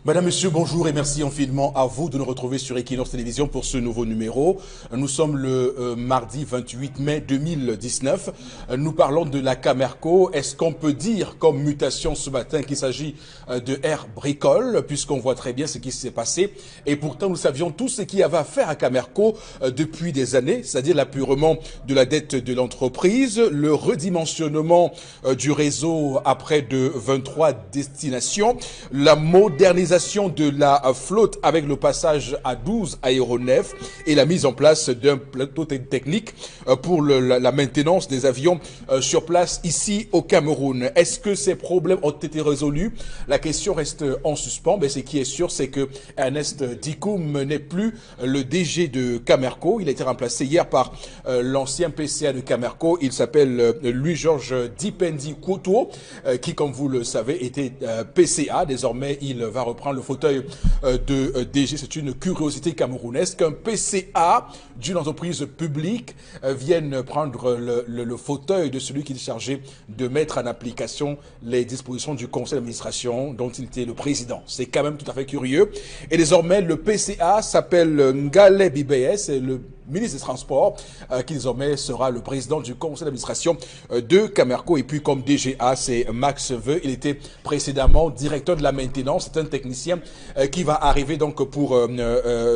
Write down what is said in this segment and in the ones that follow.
Madame, Monsieur, bonjour et merci infiniment à vous de nous retrouver sur Equinox Télévision pour ce nouveau numéro. Nous sommes le mardi 28 mai 2019. Nous parlons de la Camerco. Est-ce qu'on peut dire comme mutation ce matin qu'il s'agit de Air Bricole, puisqu'on voit très bien ce qui s'est passé. Et pourtant, nous savions tout ce qu'il y avait à faire à Camerco depuis des années, c'est-à-dire l'apurement de la dette de l'entreprise, le redimensionnement du réseau à près de 23 destinations, la modernisation de la flotte avec le passage à 12 aéronefs et la mise en place d'un plateau technique pour la maintenance des avions sur place ici au Cameroun. Est-ce que ces problèmes ont été résolus? La question reste en suspens, mais ce qui est sûr, c'est que Ernest Dikoum n'est plus le DG de Camerco. Il a été remplacé hier par l'ancien PCA de Camerco. Il s'appelle Louis-Georges Dipendi Kouto, qui, comme vous le savez, était PCA. Désormais, il va reprendre le fauteuil de DG. C'est une curiosité camerounaise qu'un PCA d'une entreprise publique vienne prendre le fauteuil de celui qui est chargé de mettre en application les dispositions du conseil d'administration dont il était le président. C'est quand même tout à fait curieux. Et désormais, le PCA s'appelle Ngale Bibeye, c'est le ministre des Transports, qui désormais sera le président du conseil d'administration de Camerco. Et puis comme DGA, c'est Max Veu. Il était précédemment directeur de la maintenance. C'est un technicien qui va arriver donc pour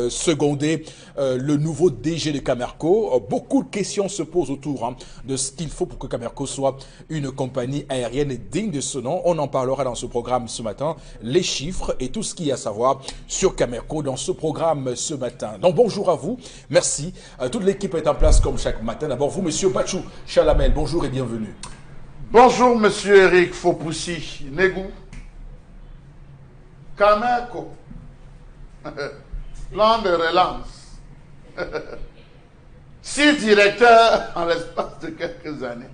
seconder le nouveau DG de Camerco. Beaucoup de questions se posent autour de ce qu'il faut pour que Camerco soit une compagnie aérienne digne de ce nom. On en parlera dans ce programme ce matin. Les chiffres et tout ce qu'il y a à savoir sur Camerco dans ce programme ce matin. Donc bonjour à vous. Merci. Toute l'équipe est en place comme chaque matin. D'abord, vous, Monsieur Bachou Chalamel, bonjour et bienvenue. Bonjour, Monsieur Eric Fopoussi Negou. Camerco. Plan de relance. 6 directeurs en l'espace de quelques années.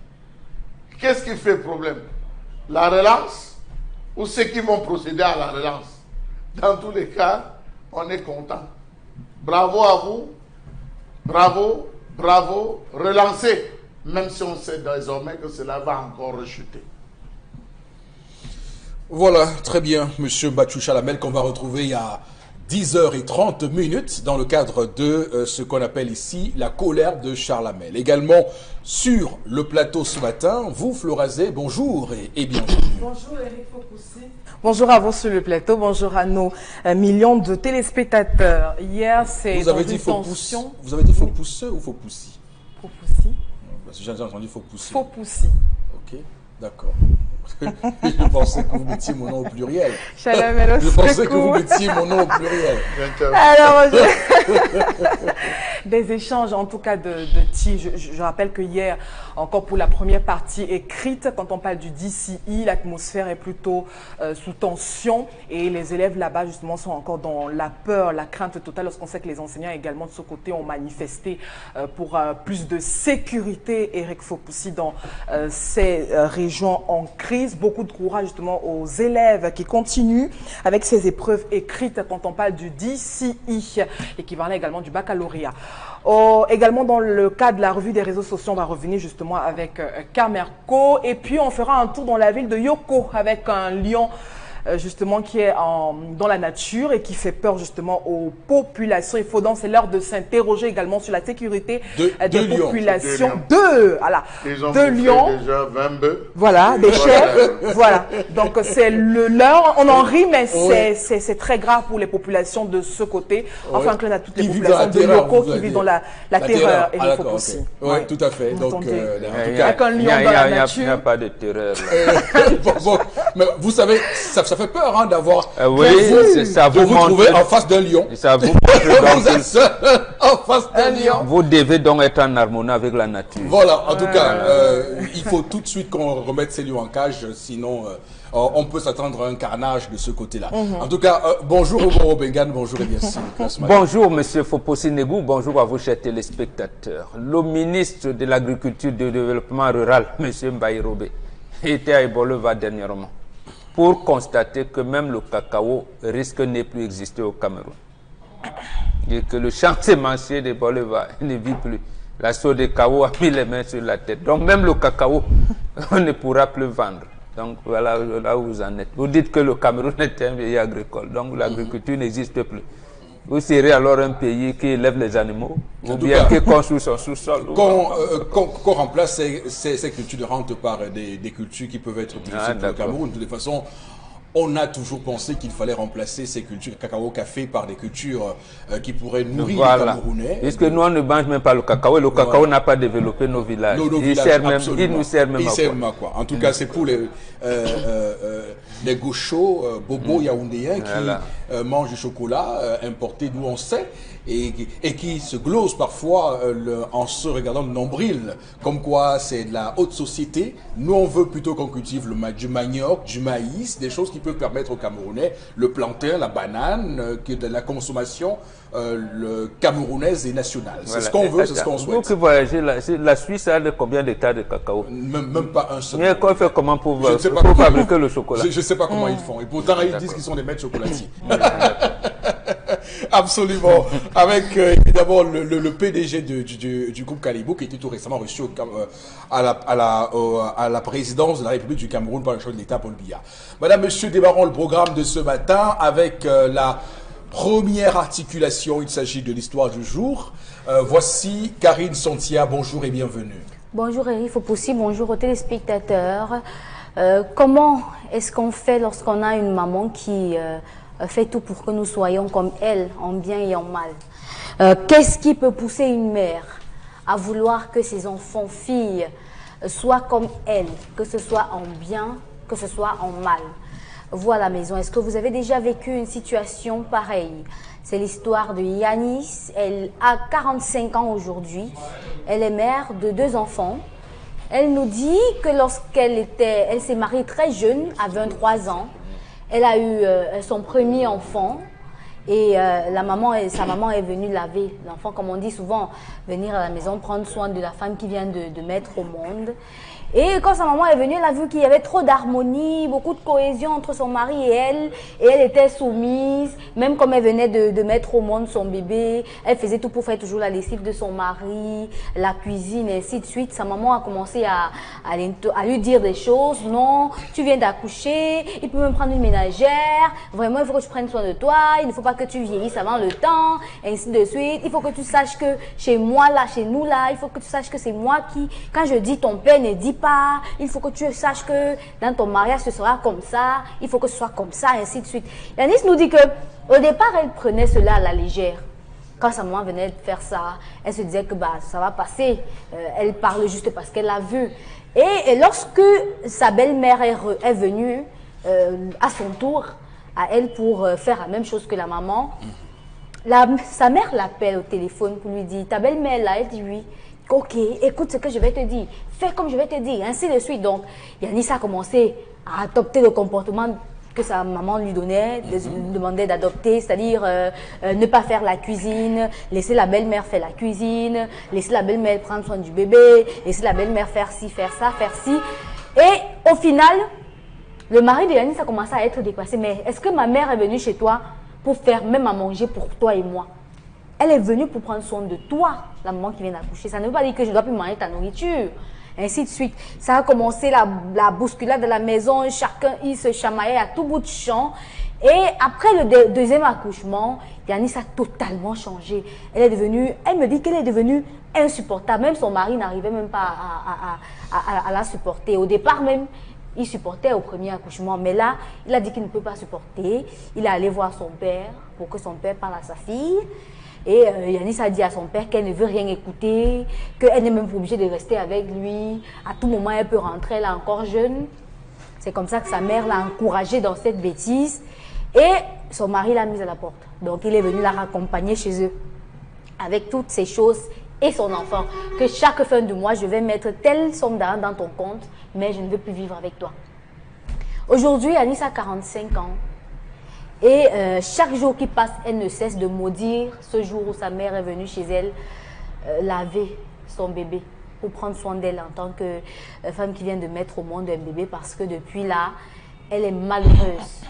Qu'est-ce qui fait problème? La relance ou ceux qui vont procéder à la relance? Dans tous les cas, on est content. Bravo à vous. Bravo, bravo, relancez, même si on sait désormais que cela va encore rechuter. Voilà, très bien, Monsieur Bachou Chalamel, qu'on va retrouver il y a 10h30 dans le cadre de ce qu'on appelle ici la colère de Charlamel. Également sur le plateau ce matin, vous, Florazé, bonjour et bienvenue. Bonjour Eric Fopoussi. Bonjour à vous sur le plateau, bonjour à nos millions de téléspectateurs. Hier, c'est vous avez dit Fopoussi. Vous avez dit Fopoussi ou Fopoussi? Fopoussi. Parce que j'ai entendu Fopoussi. Fopoussi. Ok, d'accord. Je pensais que vous mettiez mon nom au pluriel. Je pensais que vous mettiez mon nom au pluriel. Alors, des échanges, en tout cas, de tirs. Je rappelle que hier, encore pour la première partie écrite, quand on parle du DCI, l'atmosphère est plutôt sous tension et les élèves là-bas, justement, sont encore dans la peur, la crainte totale, lorsqu'on sait que les enseignants également de ce côté ont manifesté pour plus de sécurité, Eric Fopoussi, dans ces régions en crise. Beaucoup de courage justement aux élèves qui continuent avec ces épreuves écrites quand on parle du DCI, l'équivalent également du baccalauréat. Également dans le cadre de la revue des réseaux sociaux, on va revenir justement avec Camerco et puis on fera un tour dans la ville de Yoko avec un lion justement qui est dans la nature et qui fait peur justement aux populations. Il faut donc, c'est l'heure de s'interroger également sur la sécurité des populations. Voilà. Deux lions. Déjà 20 bœufs. Voilà, des chèvres. Voilà. Donc c'est l'heure. On en rit, mais c'est très grave pour les populations de ce côté. Enfin, inclus à toutes les populations de Yoko qui vivent dans la terreur. Et il faut aussi. Oui, tout à fait. Donc, avec un lion dans la nature. Il n'y a pas de terreur. Mais vous savez, ça fait peur d'avoir de vous trouver en face d'un lion. Ça vous vous êtes seul en face d'un lion. Vous devez donc être en harmonie avec la nature. Voilà, en tout cas, il faut tout de suite qu'on remette ces lions en cage, sinon on peut s'attendre à un carnage de ce côté-là. En tout cas, bonjour Oboro Bengan, bonjour et bien sûr. Bonjour Monsieur Fopoussi Negou, bonjour à vous chers téléspectateurs. Le ministre de l'Agriculture et du Développement Rural, Monsieur Mbaye-Robé, était à Eboleva dernièrement pour constater que même le cacao risque de ne plus exister au Cameroun. Et que le champ sémencier de Boleva ne vit plus. La sauce de cacao a mis les mains sur la tête. Donc même le cacao, on ne pourra plus vendre. Donc voilà là où vous en êtes. Vous dites que le Cameroun est un pays agricole, donc l'agriculture n'existe plus. Vous serez alors un pays qui élève les animaux, ou bien qui construit son sous-sol. Qu'on remplace ces cultures de rente par des cultures qui peuvent être utilisées pour le Cameroun. De toute façon, on a toujours pensé qu'il fallait remplacer ces cultures cacao, café par des cultures qui pourraient nourrir les Camerounais. Puisque nous, on ne mange même pas le cacao, et le cacao n'a pas développé nos villages. Nos il nous sert même à quoi. En tout cas, c'est pour les gauchos, bobos yaoundéens qui mangent du chocolat importé d'où on sait et qui se glosent parfois en se regardant le nombril, comme quoi c'est de la haute société. Nous, on veut plutôt qu'on cultive du manioc, du maïs, des choses qui peuvent permettre aux Camerounais le plantain, la banane, de la consommation camerounaise et nationale. C'est ce qu'on veut, c'est ce qu'on souhaite. Vous qui voyagez, la Suisse a combien d'hectares de cacao? Même pas un seul. Mais qu'on fait comment pour fabriquer le chocolat? Je ne sais pas comment ils font. Et pourtant, ils disent qu'ils sont des maîtres chocolatiers. Absolument. Avec évidemment le PDG du groupe Calibou, qui était tout récemment reçu à la présidence de la République du Cameroun par le chef de l'État, Paul Biya. Madame, monsieur, démarrons le programme de ce matin avec la première articulation. Il s'agit de l'histoire du jour. Voici Karine Santia. Bonjour et bienvenue. Bonjour Eric Fopoussi, bonjour aux téléspectateurs. Comment est-ce qu'on fait lorsqu'on a une maman qui fait tout pour que nous soyons comme elle, en bien et en mal? Qu'est-ce qui peut pousser une mère à vouloir que ses enfants, filles, soient comme elle, que ce soit en bien, que ce soit en mal? Vous à la maison, est-ce que vous avez déjà vécu une situation pareille? C'est l'histoire de Yanis. Elle a 45 ans aujourd'hui. Elle est mère de 2 enfants. Elle nous dit que lorsqu'elle s'est mariée très jeune, à 23 ans, elle a eu son premier enfant et sa maman est venue laver l'enfant, comme on dit souvent, venir à la maison, prendre soin de la femme qui vient de mettre au monde. Et quand sa maman est venue, elle a vu qu'il y avait trop d'harmonie, beaucoup de cohésion entre son mari et elle était soumise, même comme elle venait de mettre au monde son bébé, elle faisait tout pour faire toujours la lessive de son mari, la cuisine, et ainsi de suite. Sa maman a commencé à lui dire des choses. Non, tu viens d'accoucher, il peut même prendre une ménagère, vraiment il faut que tu prennes soin de toi, il ne faut pas que tu vieillisses avant le temps, et ainsi de suite. Il faut que tu saches que chez moi là, chez nous là, il faut que tu saches que c'est moi qui, quand je dis ton père ne dit pas, il faut que tu saches que dans ton mariage ce sera comme ça, il faut que ce soit comme ça, et ainsi de suite. Yanis nous dit que au départ elle prenait cela à la légère. Quand sa maman venait de faire ça, elle se disait que ça va passer. Elle parle juste parce qu'elle l'a vu. Et lorsque sa belle-mère est venue à son tour à elle pour faire la même chose que la maman, sa mère l'appelle au téléphone pour lui dire, ta belle-mère là, elle dit oui. Ok, écoute ce que je vais te dire, fais comme je vais te dire, ainsi de suite. Donc, Yanis a commencé à adopter le comportement que sa maman lui donnait, lui demandait d'adopter, c'est-à-dire ne pas faire la cuisine, laisser la belle-mère faire la cuisine, laisser la belle-mère prendre soin du bébé, laisser la belle-mère faire ci, faire ça, faire ci. Et au final, le mari de Yanis a commencé à être dépassé. Mais est-ce que ma mère est venue chez toi pour faire même à manger pour toi et moi? Elle est venue pour prendre soin de toi, la maman qui vient d'accoucher. Ça ne veut pas dire que je ne dois plus manger ta nourriture. Ainsi de suite. Ça a commencé la bousculade de la maison. Chacun, il se chamaillait à tout bout de champ. Et après le deuxième accouchement, Yanis a totalement changé. Elle me dit qu'elle est devenue insupportable. Même son mari n'arrivait même pas à la supporter. Au départ même, il supportait au premier accouchement. Mais là, il a dit qu'il ne peut pas supporter. Il est allé voir son père pour que son père parle à sa fille. Et Yanis a dit à son père qu'elle ne veut rien écouter, qu'elle n'est même pas obligée de rester avec lui. À tout moment, elle peut rentrer, elle est encore jeune. C'est comme ça que sa mère l'a encouragée dans cette bêtise. Et son mari l'a mise à la porte. Donc, il est venu la raccompagner chez eux. Avec toutes ces choses et son enfant. Que chaque fin de mois, je vais mettre telle somme d'argent dans ton compte, mais je ne veux plus vivre avec toi. Aujourd'hui, Yanis a 45 ans. Et chaque jour qui passe, elle ne cesse de maudire ce jour où sa mère est venue chez elle laver son bébé pour prendre soin d'elle en tant que femme qui vient de mettre au monde un bébé, parce que depuis là, elle est malheureuse.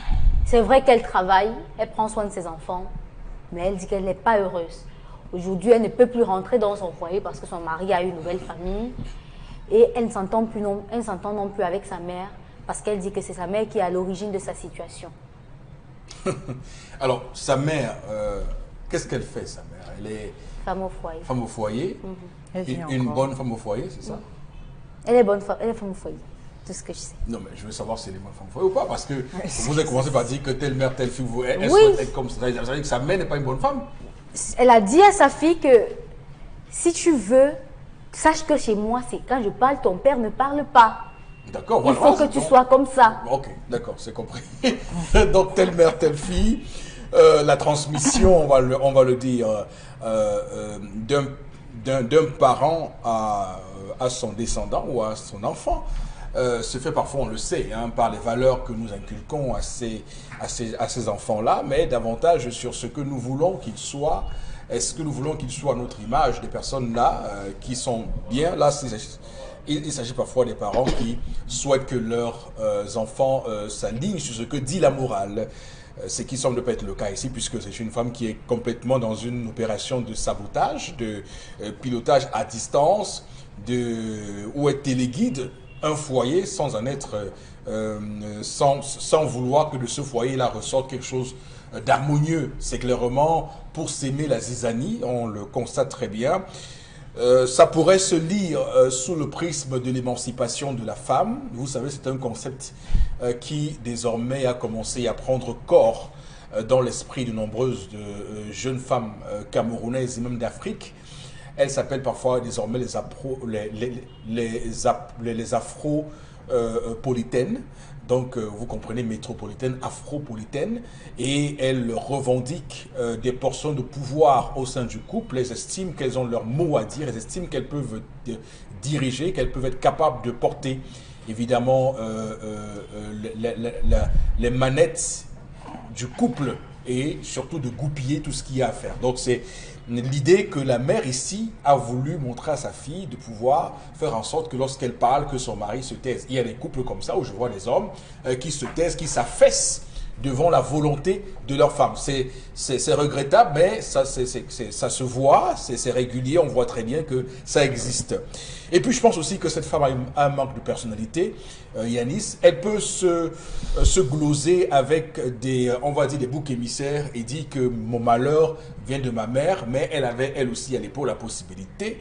C'est vrai qu'elle travaille, elle prend soin de ses enfants, mais elle dit qu'elle n'est pas heureuse. Aujourd'hui, elle ne peut plus rentrer dans son foyer parce que son mari a une nouvelle famille et elle ne s'entend non plus avec sa mère parce qu'elle dit que c'est sa mère qui est à l'origine de sa situation. Alors, sa mère, qu'est-ce qu'elle fait, sa mère? Elle est Femme au foyer. femme au foyer, une bonne femme au foyer, c'est ça? Elle est bonne femme, elle est femme au foyer, tout ce que je sais. Non, mais je veux savoir si elle est bonne femme au foyer ou pas, parce que vous avez commencé par dire que telle mère, telle fille, elle Oui. souhaite être comme ça. Ça veut dire que sa mère n'est pas une bonne femme? Elle a dit à sa fille que si tu veux, sache que chez moi, c'est quand je parle, ton père ne parle pas. D'accord, Il voilà. faut que tu sois comme ça. Ok, d'accord, c'est compris. Donc, telle mère, telle fille, la transmission, on va le dire, d'un parent à son descendant ou à son enfant, se fait parfois, on le sait, hein, par les valeurs que nous inculquons à ces enfants-là, mais davantage sur ce que nous voulons qu'ils soient. Est-ce que nous voulons qu'ils soient à notre image, des personnes-là qui sont bien? Là, il s'agit parfois des parents qui souhaitent que leurs enfants s'alignent sur ce que dit la morale. Ce qui semble ne pas être le cas ici, puisque c'est une femme qui est complètement dans une opération de sabotage, de pilotage à distance, où elle téléguide un foyer sans en être, sans vouloir que de ce foyer-là ressorte quelque chose d'harmonieux. C'est clairement pour s'aimer la zizanie, on le constate très bien. Ça pourrait se lire sous le prisme de l'émancipation de la femme. Vous savez, c'est un concept qui désormais a commencé à prendre corps dans l'esprit de nombreuses jeunes femmes camerounaises et même d'Afrique. Elles s'appellent parfois désormais les afro-politaines. Donc, vous comprenez, métropolitaine, afropolitaine, et elles revendiquent des portions de pouvoir au sein du couple. Elles estiment qu'elles ont leur mot à dire, elles estiment qu'elles peuvent diriger, qu'elles peuvent être capables de porter, évidemment, les manettes du couple et surtout de goupiller tout ce qu'il y a à faire. Donc, c'est l'idée que la mère ici a voulu montrer à sa fille de pouvoir faire en sorte que lorsqu'elle parle, que son mari se taise. Il y a des couples comme ça où je vois des hommes qui se taisent, qui s'affaissent devant la volonté de leur femme. C'est regrettable, mais ça se voit, c'est régulier, on voit très bien que ça existe. Et puis je pense aussi que cette femme a un manque de personnalité, Yanis. Elle peut se gloser avec on va dire des boucs émissaires et dire que mon malheur vient de ma mère, mais elle avait elle aussi à l'époque la possibilité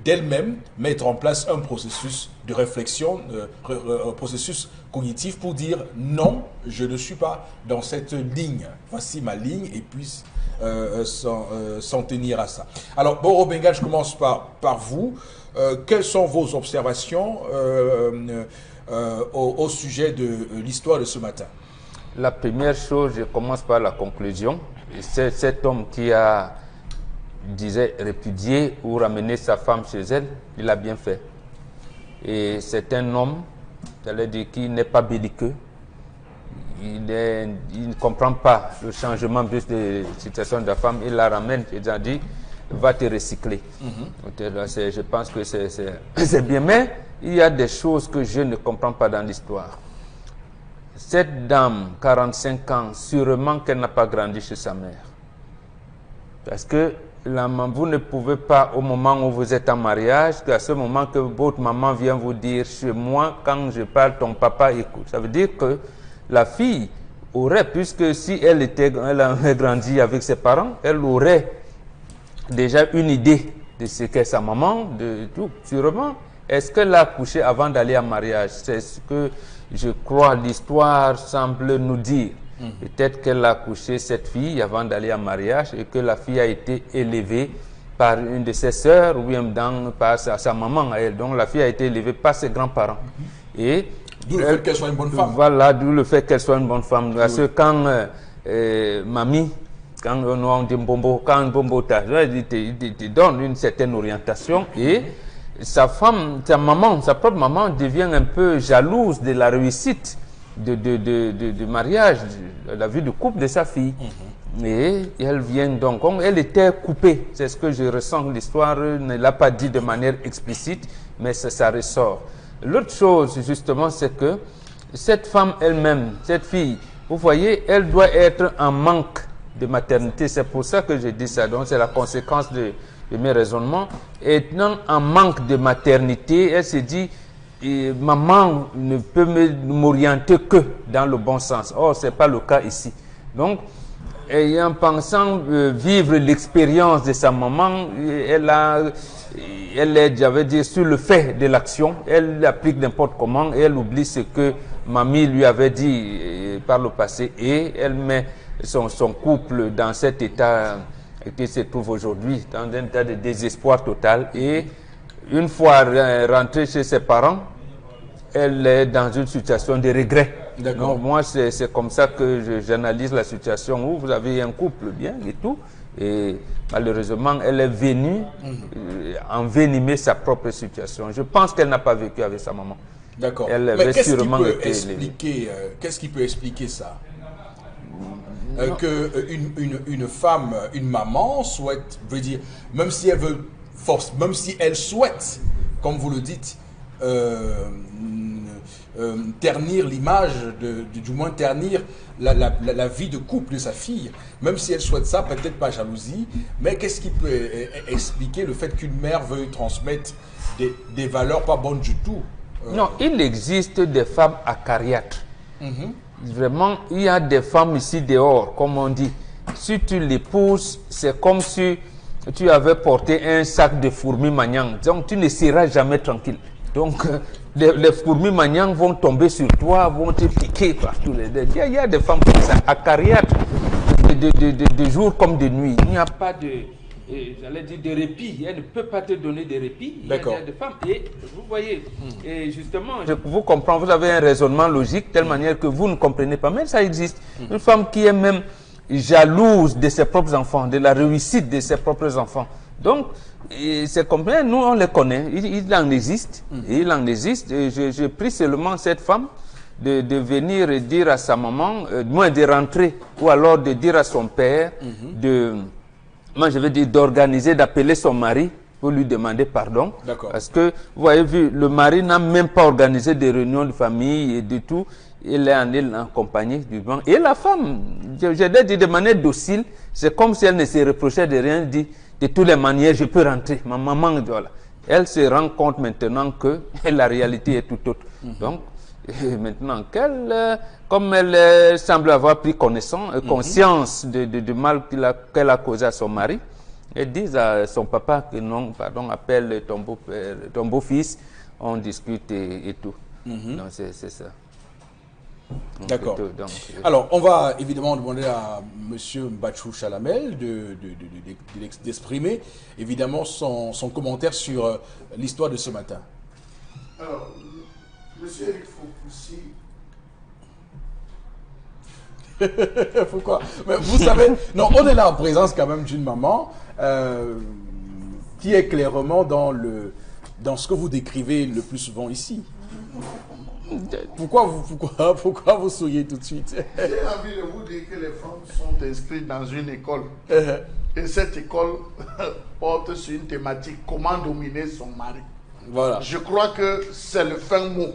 d'elle-même mettre en place un processus de réflexion, un processus cognitif pour dire non, je ne suis pas dans cette ligne. Voici ma ligne et puis s'en tenir à ça. Alors, Boro Bengal, je commence par vous. Quelles sont vos observations au sujet de l'histoire de ce matin? La première chose, je commence par la conclusion. C'est cet homme qui a, disait, répudié ou ramené sa femme chez elle, il a bien fait. Et c'est un homme, j'allais dire, qui n'est pas belliqueux. Il ne comprend pas le changement brusque de situation de la femme. Il la ramène, il a dit, va te recycler. Je pense que c'est bien. Mais il y a des choses que je ne comprends pas dans l'histoire. Cette dame, 45 ans, sûrement qu'elle n'a pas grandi chez sa mère. Parce que vous ne pouvez pas, au moment où vous êtes en mariage, à ce moment que votre maman vient vous dire, chez moi, quand je parle, ton papa écoute. Ça veut dire que la fille aurait, puisque si elle avait grandi avec ses parents, elle aurait déjà une idée de ce qu'est sa maman, de tout. Sûrement, est-ce qu'elle a couché avant d'aller en mariage? C'est ce que je crois l'histoire semble nous dire. Peut-être qu'elle a couché cette fille avant d'aller en mariage et que la fille a été élevée par une de ses sœurs ou bien par sa maman à elle. Donc la fille a été élevée par ses grands-parents. Et d'où le fait qu'elle soit une bonne femme. Voilà, d'où le fait qu'elle soit une bonne femme. Parce que quand mamie, quand on dit Mbombo, quand Mbombo te donne une certaine orientation et sa femme, sa propre maman devient un peu jalouse de la réussite de mariage, de la vie de couple de sa fille. Et elle vient donc, elle était coupée. C'est ce que je ressens. L'histoire ne l'a pas dit de manière explicite, mais ça ressort. L'autre chose, justement, c'est que cette femme elle-même, cette fille, vous voyez, elle doit être en manque de maternité. C'est pour ça que je dis ça. Donc, c'est la conséquence de mes raisonnements. Étant en manque de maternité, elle se dit, maman ne peut m'orienter que dans le bon sens. Or, ce n'est pas le cas ici. Donc, en pensant vivre l'expérience de sa maman, elle est, j'avais dit, sur le fait de l'action. Elle l'applique n'importe comment et elle oublie ce que mamie lui avait dit par le passé. Et elle met son couple dans cet état qui se trouve aujourd'hui, dans un état de désespoir total. Et une fois rentrée chez ses parents, elle est dans une situation de regret. Donc moi, c'est comme ça que j'analyse la situation où vous avez un couple bien et tout. Et malheureusement, elle est venue envenimer sa propre situation. Je pense qu'elle n'a pas vécu avec sa maman. D'accord. Elle Mais avait qu'est-ce sûrement qui peut été qu'est-ce qui peut expliquer ça? Que une femme, une maman souhaite, veut dire, même si elle veut force, même si elle souhaite, comme vous le dites, ternir l'image, du moins ternir la vie de couple de sa fille, même si elle souhaite ça, peut-être pas jalousie, mais qu'est-ce qui peut expliquer le fait qu'une mère veuille transmettre des valeurs pas bonnes du tout? Non, il existe des femmes acariâtres. Vraiment, il y a des femmes ici dehors, comme on dit. Si tu l'épouses, c'est comme si tu avais porté un sac de fourmis magnang. Donc, tu ne seras jamais tranquille. Donc, les fourmis magnang vont tomber sur toi, vont te piquer partout. Il y a des femmes comme ça, acariâtres, de jour comme de nuit. Il n'y a pas de... j'allais dire de répit, elle ne peut pas te donner de répit. D'accord. Il y a des femmes, et vous voyez, et justement, je vous comprends, vous avez un raisonnement logique, de telle manière que vous ne comprenez pas, mais ça existe. Une femme qui est même jalouse de ses propres enfants, de la réussite de ses propres enfants. Donc, c'est comme ça, nous on les connaît, il en existe, il en existe, et je prie seulement cette femme de venir dire à sa maman, moins de rentrer, ou alors de dire à son père, moi, je veux dire d'organiser, d'appeler son mari pour lui demander pardon. Parce que, vous voyez, le mari n'a même pas organisé des réunions de famille et de tout. Il est en compagnie du banc. Et la femme, je l'ai dit de manière docile, c'est comme si elle ne se reprochait de rien, dit de toutes les manières, je peux rentrer. Ma maman, voilà. Elle se rend compte maintenant que la réalité est tout autre. Donc, maintenant comme elle semble avoir pris conscience du mal qu'elle a causé à son mari, elle dit à son papa que non, pardon, appelle ton beau-fils, on discute et tout. Donc c'est ça. D'accord. Alors, on va évidemment demander à M. Mbachou Chalamel d'exprimer évidemment son commentaire sur l'histoire de ce matin. Alors, Monsieur Eric Fopoussi. Pourquoi? Mais vous savez, non, on est là en présence quand même d'une maman qui est clairement dans ce que vous décrivez le plus souvent ici. Pourquoi vous souriez tout de suite? J'ai envie de vous dire que les femmes sont inscrites dans une école. Et cette école porte sur une thématique, comment dominer son mari. Voilà. Je crois que c'est le fin mot.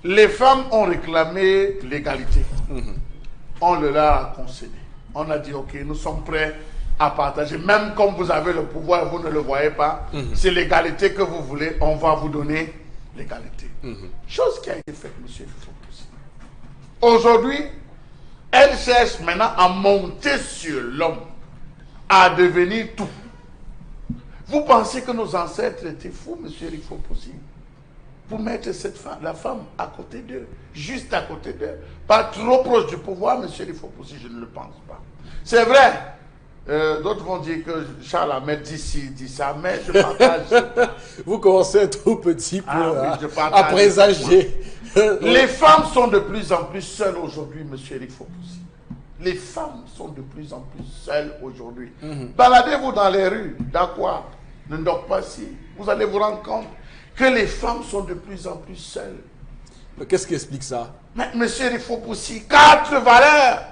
Les femmes ont réclamé l'égalité. On le leur a concédé. On a dit, ok, nous sommes prêts à partager. Même comme vous avez le pouvoir, vous ne le voyez pas. C'est l'égalité que vous voulez, on va vous donner l'égalité. Chose qui a été faite, monsieur Fopoussi. Aujourd'hui, elle cherche maintenant à monter sur l'homme, à devenir tout. Vous pensez que nos ancêtres étaient fous, monsieur Eric Fopoussi, pour mettre cette femme, la femme à côté d'eux, juste à côté d'eux, pas trop proche du pouvoir, monsieur Eric Fopoussi, je ne le pense pas. C'est vrai, d'autres vont dire que Charles Ahmed dit ci, dit ça, mais je partage. Vous commencez à être trop petit pour à présager. Les femmes sont de plus en plus seules aujourd'hui, monsieur Eric Fopoussi. Les femmes sont de plus en plus seules aujourd'hui. Baladez-vous dans les rues, d'Aqua, ne dort pas si. Vous allez vous rendre compte que les femmes sont de plus en plus seules. Qu'est-ce qui explique ça? Mais monsieur Eric Fopoussi, 4 valeurs.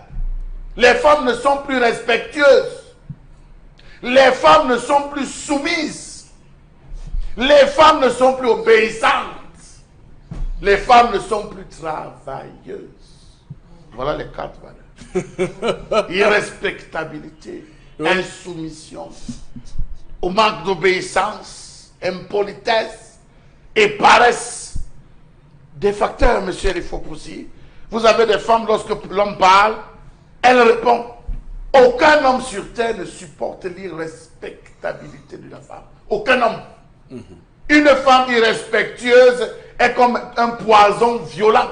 Les femmes ne sont plus respectueuses. Les femmes ne sont plus soumises. Les femmes ne sont plus obéissantes. Les femmes ne sont plus travailleuses. Voilà les 4 valeurs. Irrespectabilité, insoumission, au manque d'obéissance, impolitesse et paresse. des facteurs, monsieur Rifopoussi. Vous avez des femmes, lorsque l'homme parle, elle répond. Aucun homme sur terre ne supporte l'irrespectabilité de la femme. Aucun homme. Une femme irrespectueuse est comme un poison violent.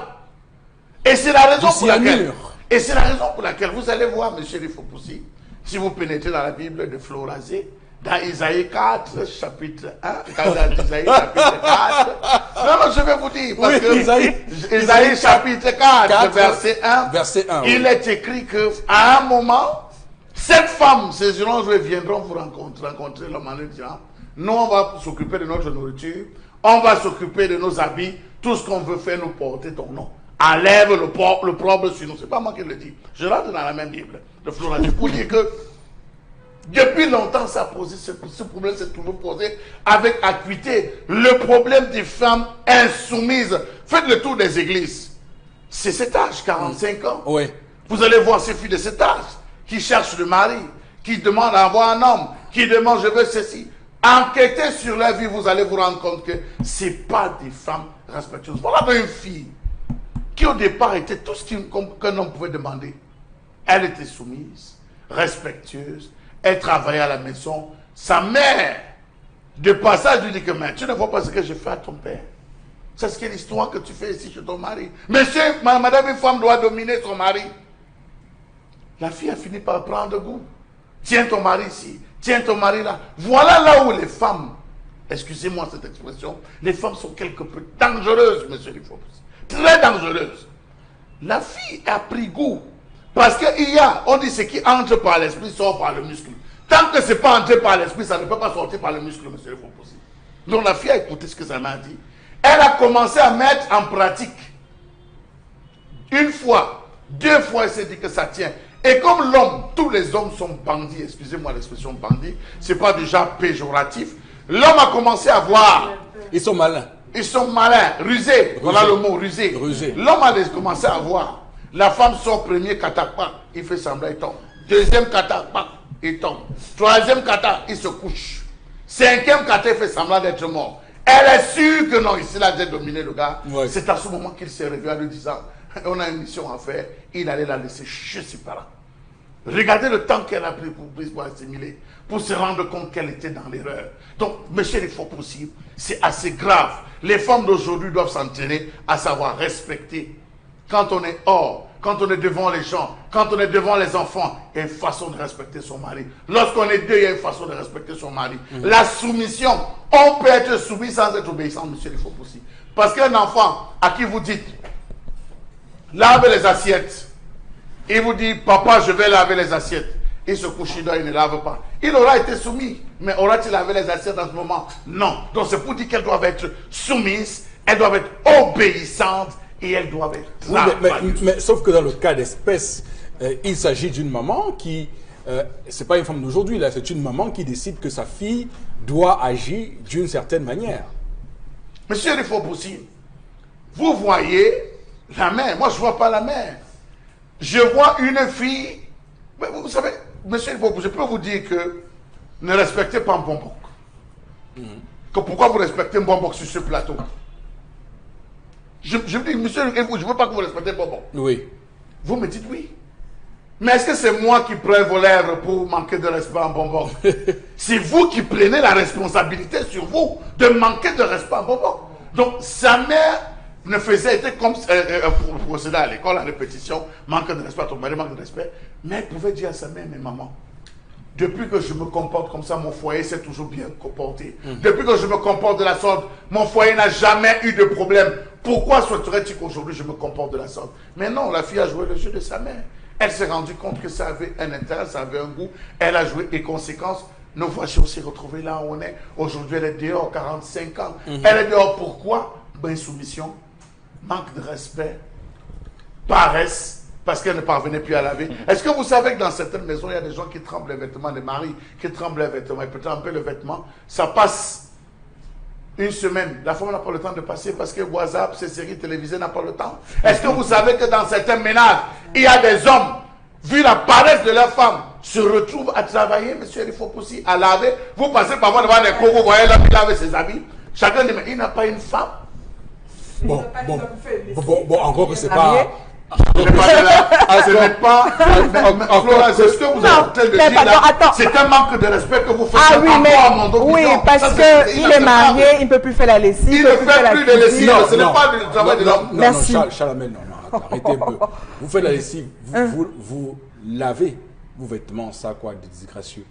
Et c'est la raison pour laquelle... Et c'est la raison pour laquelle vous allez voir, monsieur Rifopoussi, si vous pénétrez dans la Bible de Florazé, dans Isaïe 4, chapitre 1, dans Isaïe chapitre 4. Non, je vais vous dire, parce que Isaïe chapitre 4, verset 1, il est écrit qu'à un moment, cette femme, ces anges viendront vous rencontrer l'homme en disant, nous on va s'occuper de notre nourriture, on va s'occuper de nos habits, tout ce qu'on veut faire, nous porter ton nom. Enlève le propre sur nous. C'est pas moi qui le dis. Je rentre dans la même Bible de Florazé pour dire que depuis longtemps, ça a posé, ce problème s'est toujours posé avec acuité. Le problème des femmes insoumises. Faites le tour des églises. C'est cet âge, 45 ans. Oui. Vous allez voir ces filles de cet âge qui cherchent le mari, qui demandent à avoir un homme, qui demandent je veux ceci. Enquêtez sur leur vie, vous allez vous rendre compte que ce n'est pas des femmes respectueuses. Voilà une fille qui au départ était tout ce qu'un homme pouvait demander. Elle était soumise, respectueuse, elle travaillait à la maison. Sa mère, de passage, lui dit que mais, tu ne vois pas ce que je fais à ton père. C'est ce qu'est l'histoire que tu fais ici chez ton mari. Monsieur, madame, une femme doit dominer son mari. La fille a fini par prendre goût. Tiens ton mari ici, tiens ton mari là. Voilà là où les femmes, excusez-moi cette expression, les femmes sont quelque peu dangereuses, monsieur Rifopoussi. Très dangereuse. La fille a pris goût. Parce qu'il y a, on dit ce qui entre par l'esprit sort par le muscle. Tant que ce n'est pas entré par l'esprit, ça ne peut pas sortir par le muscle, monsieur Rifopoussi. Donc la fille a écouté ce que ça m'a dit. Elle a commencé à mettre en pratique. Une fois, 2 fois, elle s'est dit que ça tient. Et comme l'homme, tous les hommes sont bandits, excusez-moi l'expression bandit, ce n'est pas déjà péjoratif. L'homme a commencé à voir. Ils sont malins. Ils sont malins, rusés. Voilà le mot, rusé. L'homme a commencé à voir. La femme sort premier kata, il fait semblant, il tombe. Deuxième kata, il tombe. Troisième kata, il se couche. 5e kata, il fait semblant d'être mort. Elle est sûre que non, ici, là, j'ai dominé le gars. Ouais. C'est à ce moment qu'il s'est réveillé en lui disant, on a une mission à faire. Il allait la laisser chez ses parents. Regardez le temps qu'elle a pris pour assimiler, pour se rendre compte qu'elle était dans l'erreur. Donc, monsieur, il faut possible, c'est assez grave. Les femmes d'aujourd'hui doivent s'entraîner à savoir respecter. Quand on est hors, quand on est devant les gens, quand on est devant les enfants, il y a une façon de respecter son mari. Lorsqu'on est deux, il y a une façon de respecter son mari. La soumission, on peut être soumis sans être obéissant, monsieur, il faut possible. Parce qu'un enfant à qui vous dites, lave les assiettes, il vous dit, papa, je vais laver les assiettes. Il se couche, il ne lave pas. Il aura été soumis, mais aura-t-il lavé les assiettes en ce moment? Non. Donc c'est pour dire qu'elles doivent être soumises, elles doivent être obéissantes et elles doivent être... Oui, mais sauf que dans le cas d'espèce, il s'agit d'une maman qui... c'est pas une femme d'aujourd'hui, là, c'est une maman qui décide que sa fille doit agir d'une certaine manière. Monsieur Rifopoussi, vous voyez la mère. Moi, je ne vois pas la mère. Je vois une fille... Mais vous savez, monsieur Rifopoussi, je peux vous dire que ne respectez pas un bonbon. Que pourquoi vous respectez un bonbon sur ce plateau? Je me dis, monsieur, je ne veux pas que vous respectez un bonbon. Oui. Vous me dites oui. Mais est-ce que c'est moi qui prends vos lèvres pour manquer de respect en bonbon? C'est vous qui prenez la responsabilité sur vous de manquer de respect en bonbon. Donc, sa mère ne faisait, était comme pour procéder à l'école, en répétition, manque de respect à ton mari, manque de respect. Mais elle pouvait dire à sa mère, mais maman, depuis que je me comporte comme ça, mon foyer s'est toujours bien comporté. Depuis que je me comporte de la sorte, mon foyer n'a jamais eu de problème. Pourquoi souhaiterais-tu qu'aujourd'hui je me comporte de la sorte? Mais non, la fille a joué le jeu de sa mère. Elle s'est rendue compte que ça avait un intérêt, ça avait un goût. Elle a joué et conséquences. Nous voici aussi retrouvés là où on est. Aujourd'hui, elle est dehors, 45 ans. Elle est dehors pourquoi? Insoumission, manque de respect, paresse, parce qu'elle ne parvenait plus à laver. Est-ce que vous savez que dans certaines maisons, il y a des gens qui tremblent les vêtements, des maris qui tremblent les vêtements, ils peuvent tremper le vêtement, ça passe une semaine, la femme n'a pas le temps de passer parce que WhatsApp, ces séries télévisées n'a pas le temps. Est-ce que vous savez que dans certains ménages, il y a des hommes, vu la paresse de leurs femmes, se retrouvent à travailler, monsieur Rifopoussi, à laver. Vous passez parfois devant des cocos, vous voyez l'homme qui lave ses habits. Chacun dit, mais il n'a pas une femme. Bon, encore que c'est pas... Ce n'est pas... Flora, c'est ce que vous êtes en train de dire là. C'est un manque de respect que vous faites à mon dos. Oui, parce qu'il est marié, il ne peut plus faire la lessive. Il ne fait plus de lessive, ce n'est pas du travail de l'homme. Merci. Chalamel, non, arrêtez un peu. Vous faites la lessive, vous lavez vos vêtements, ça quoi, de disgracieux.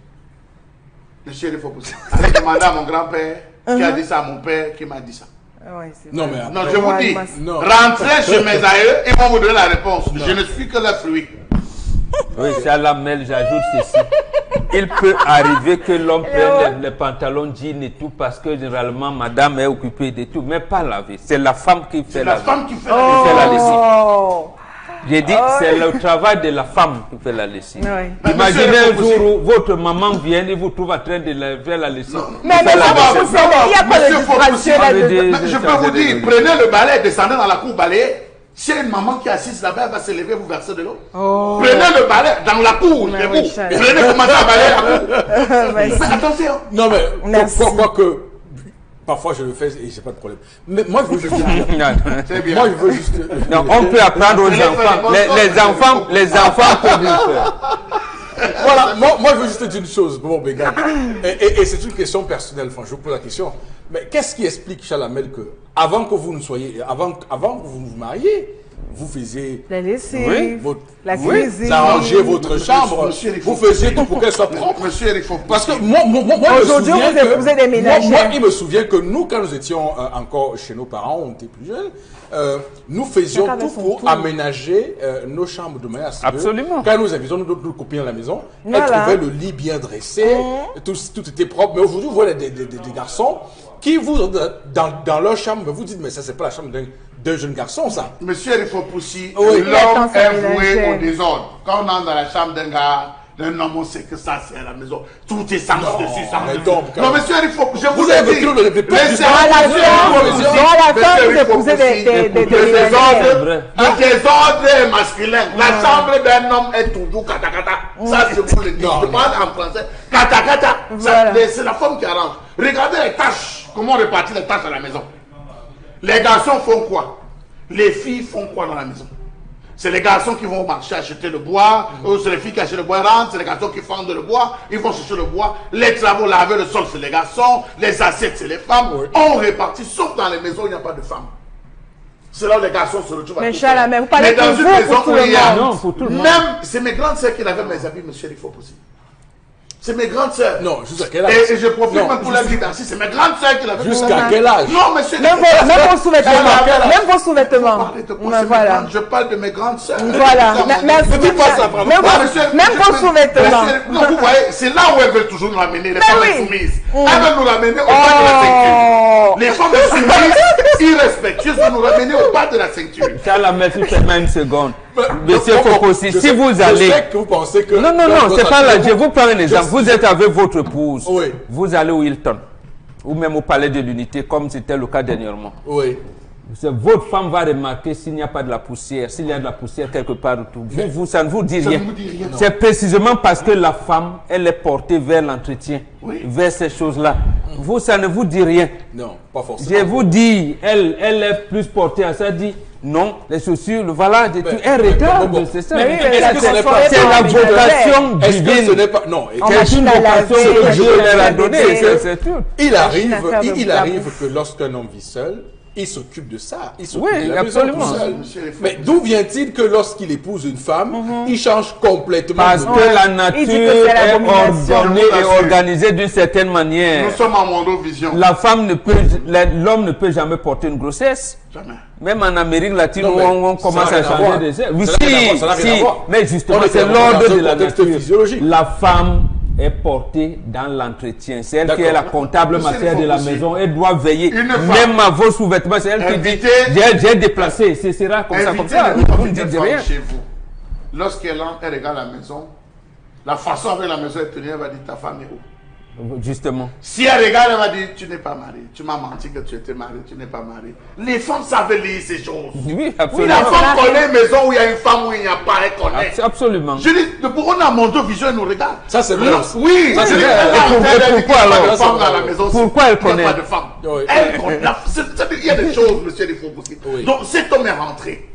Monsieur, il faut pousser. J'ai demandé à mon grand-père, qui a dit ça à mon père, qui m'a dit ça. Ouais, non, mais après, non, je vous dis, rentrez chez mes aïeux, ils vont vous donner la réponse. Non. Je ne suis que le fruit. Oui, Chalamel, j'ajoute ceci. Il peut arriver que l'homme prenne les pantalons jeans et tout parce que généralement madame est occupée de tout, mais pas laver. C'est la femme qui fait la femme qui fait la lessive. J'ai dit, c'est le travail de la femme qui fait la lessive. Oui. Imaginez un jour où votre maman vient et vous trouve en train de faire la lessive. Mais il n'y a pas de distraction là-dedans. Je peux vous dire, prenez le balai, descendez dans la cour balayer. S'il y a une maman qui est assise là-bas, elle va se lever, vous verser de l'eau. Prenez le balai dans la cour, chez vous. Prenez, commencez à balayer la cour. Mais attention. Non, mais pourquoi que... Parfois je le fais et j'ai pas de problème. Mais moi je veux juste dire. Moi je veux juste. Non, on peut apprendre aux enfants. Les enfants peuvent le faire. Voilà, moi je veux juste dire une chose, bon Bégan. Et c'est une question personnelle, enfin, je vous pose la question. Mais qu'est-ce qui explique, Chalamel, que avant que vous ne soyez, avant que vous ne vous mariez, vous faisiez la lessive, la cuisine, arrangez votre chambre, vous faisiez tout pour qu'elle soit propre. Monsieur, il faut parce que moi aujourd'hui vous épousez des ménagères. Moi, il me souvient que nous, quand nous étions encore chez nos parents, on était plus jeunes, nous faisions tout pour aménager nos chambres de manière à ce que absolument. Quand nous avions notre copine à la maison, elle trouvait le lit bien dressé, tout était propre. Mais aujourd'hui, vous voyez des garçons qui vous, dans leur chambre, vous dites, mais ça, c'est pas la chambre d'un jeune garçon, ça. Monsieur, il faut pousser. L'homme est voué au désordre. Quand on entre dans la chambre d'un gars, d'un homme, on sait que ça, c'est à la maison. Tout est sans dessus, sans dessus. Non, monsieur, il faut. Je vous ai dit. Le désordre est masculin. La chambre d'un homme est toujours katakata. Ça, je vous le dis. Je parle en français. Katakata. C'est la femme qui arrange. Regardez les tâches. Comment on répartit les tâches à la maison. Les garçons font quoi? Les filles font quoi dans la maison? C'est les garçons qui vont marcher acheter le bois, ou c'est les filles qui achètent le bois rentrent, c'est les garçons qui fendent le bois, ils vont chercher le bois, les travaux, laver le sol, c'est les garçons, les assiettes, c'est les femmes. On répartit, sauf dans les maisons, il n'y a pas de femmes. C'est là où les garçons se retrouvent à tout faire. Mais dans une maison où il y a... Même, c'est mes grandes sœurs qui avaient mes habits, monsieur, il faut possible. C'est mes grandes sœurs. Non, jusqu'à quel âge? Et je profite même pour la dire ainsi, c'est mes grandes sœurs qui l'avaient. Jusqu'à quel âge? Non, monsieur. Même vos sous-vêtements. Même vos sous-vêtements. Voilà. Je parle de mes grandes sœurs. Voilà. Merci. Même vos sous-vêtements. Non, vous voyez, c'est là où elles veulent toujours nous ramener, les femmes insoumises. Elles veulent nous ramener au bas de la ceinture. Les femmes insoumises, irrespectueuses, veulent nous ramener au bas de la ceinture. Chalamel, tu fais même une seconde. Monsieur Fopossi, si vous allez... Je sais que vous pensez que... Non, c'est pas là. Je vous prends un exemple. Vous êtes avec votre épouse. Oui. Vous allez au Hilton. Ou même au Palais de l'Unité, comme c'était le cas dernièrement. Oui. Votre femme va remarquer s'il n'y a pas de la poussière, s'il y a de la poussière quelque part autour. Ça ne vous dit rien. C'est précisément parce que la femme, elle est portée vers l'entretien, vers ces choses-là. Vous, ça ne vous dit rien. Non, pas forcément. Je vous dis, elle est plus portée à ça, dit non, les chaussures, voilà, un retard, c'est ça. C'est la vocation divine. Non, c'est une vocation que Dieu leur a donnée, c'est tout. Il arrive que lorsqu'un homme vit seul, il s'occupe de ça. Il s'occupe de la maison tout seul. Mais d'où vient-il que lorsqu'il épouse une femme, il change complètement? Parce que la nature est ordonnée et organisée d'une certaine manière. Nous sommes en mondovision. L'homme ne peut jamais porter une grossesse. Jamais. Même en Amérique latine, où on commence à changer des airs. Oui, si, mais justement, c'est l'ordre de la nature. La femme est portée dans l'entretien. C'est elle qui est la comptable matière de la maison. Elle doit veiller. Même à vos sous-vêtements, c'est elle qui dit j'ai déplacé. Ce sera comme ça, comme ça. Vous ne dites rien. Chez vous. Lorsqu'elle regarde la maison, la façon avec la maison est tenue, elle va dire ta femme est où? Justement. Si elle regarde, elle va dire, tu n'es pas marié. Tu m'as menti que tu étais marié, tu n'es pas marié. Les femmes savent lire ces choses. Oui, Oui, absolument. la femme connaît une maison où il y a une femme, où il n'y a pas, elle connaît. Absolument. Je dis, on a mon vision, elle nous regarde. Ça, c'est vrai aussi. Oui, Ça, c'est je dis, vrai. Pourquoi alors? de femme à la maison. Pourquoi elle connaît? Il n'y a pas de femme. Oui. Elle connaît. Il y a des choses, monsieur Lifo-Boussi. Oui. Donc, cet homme est rentré.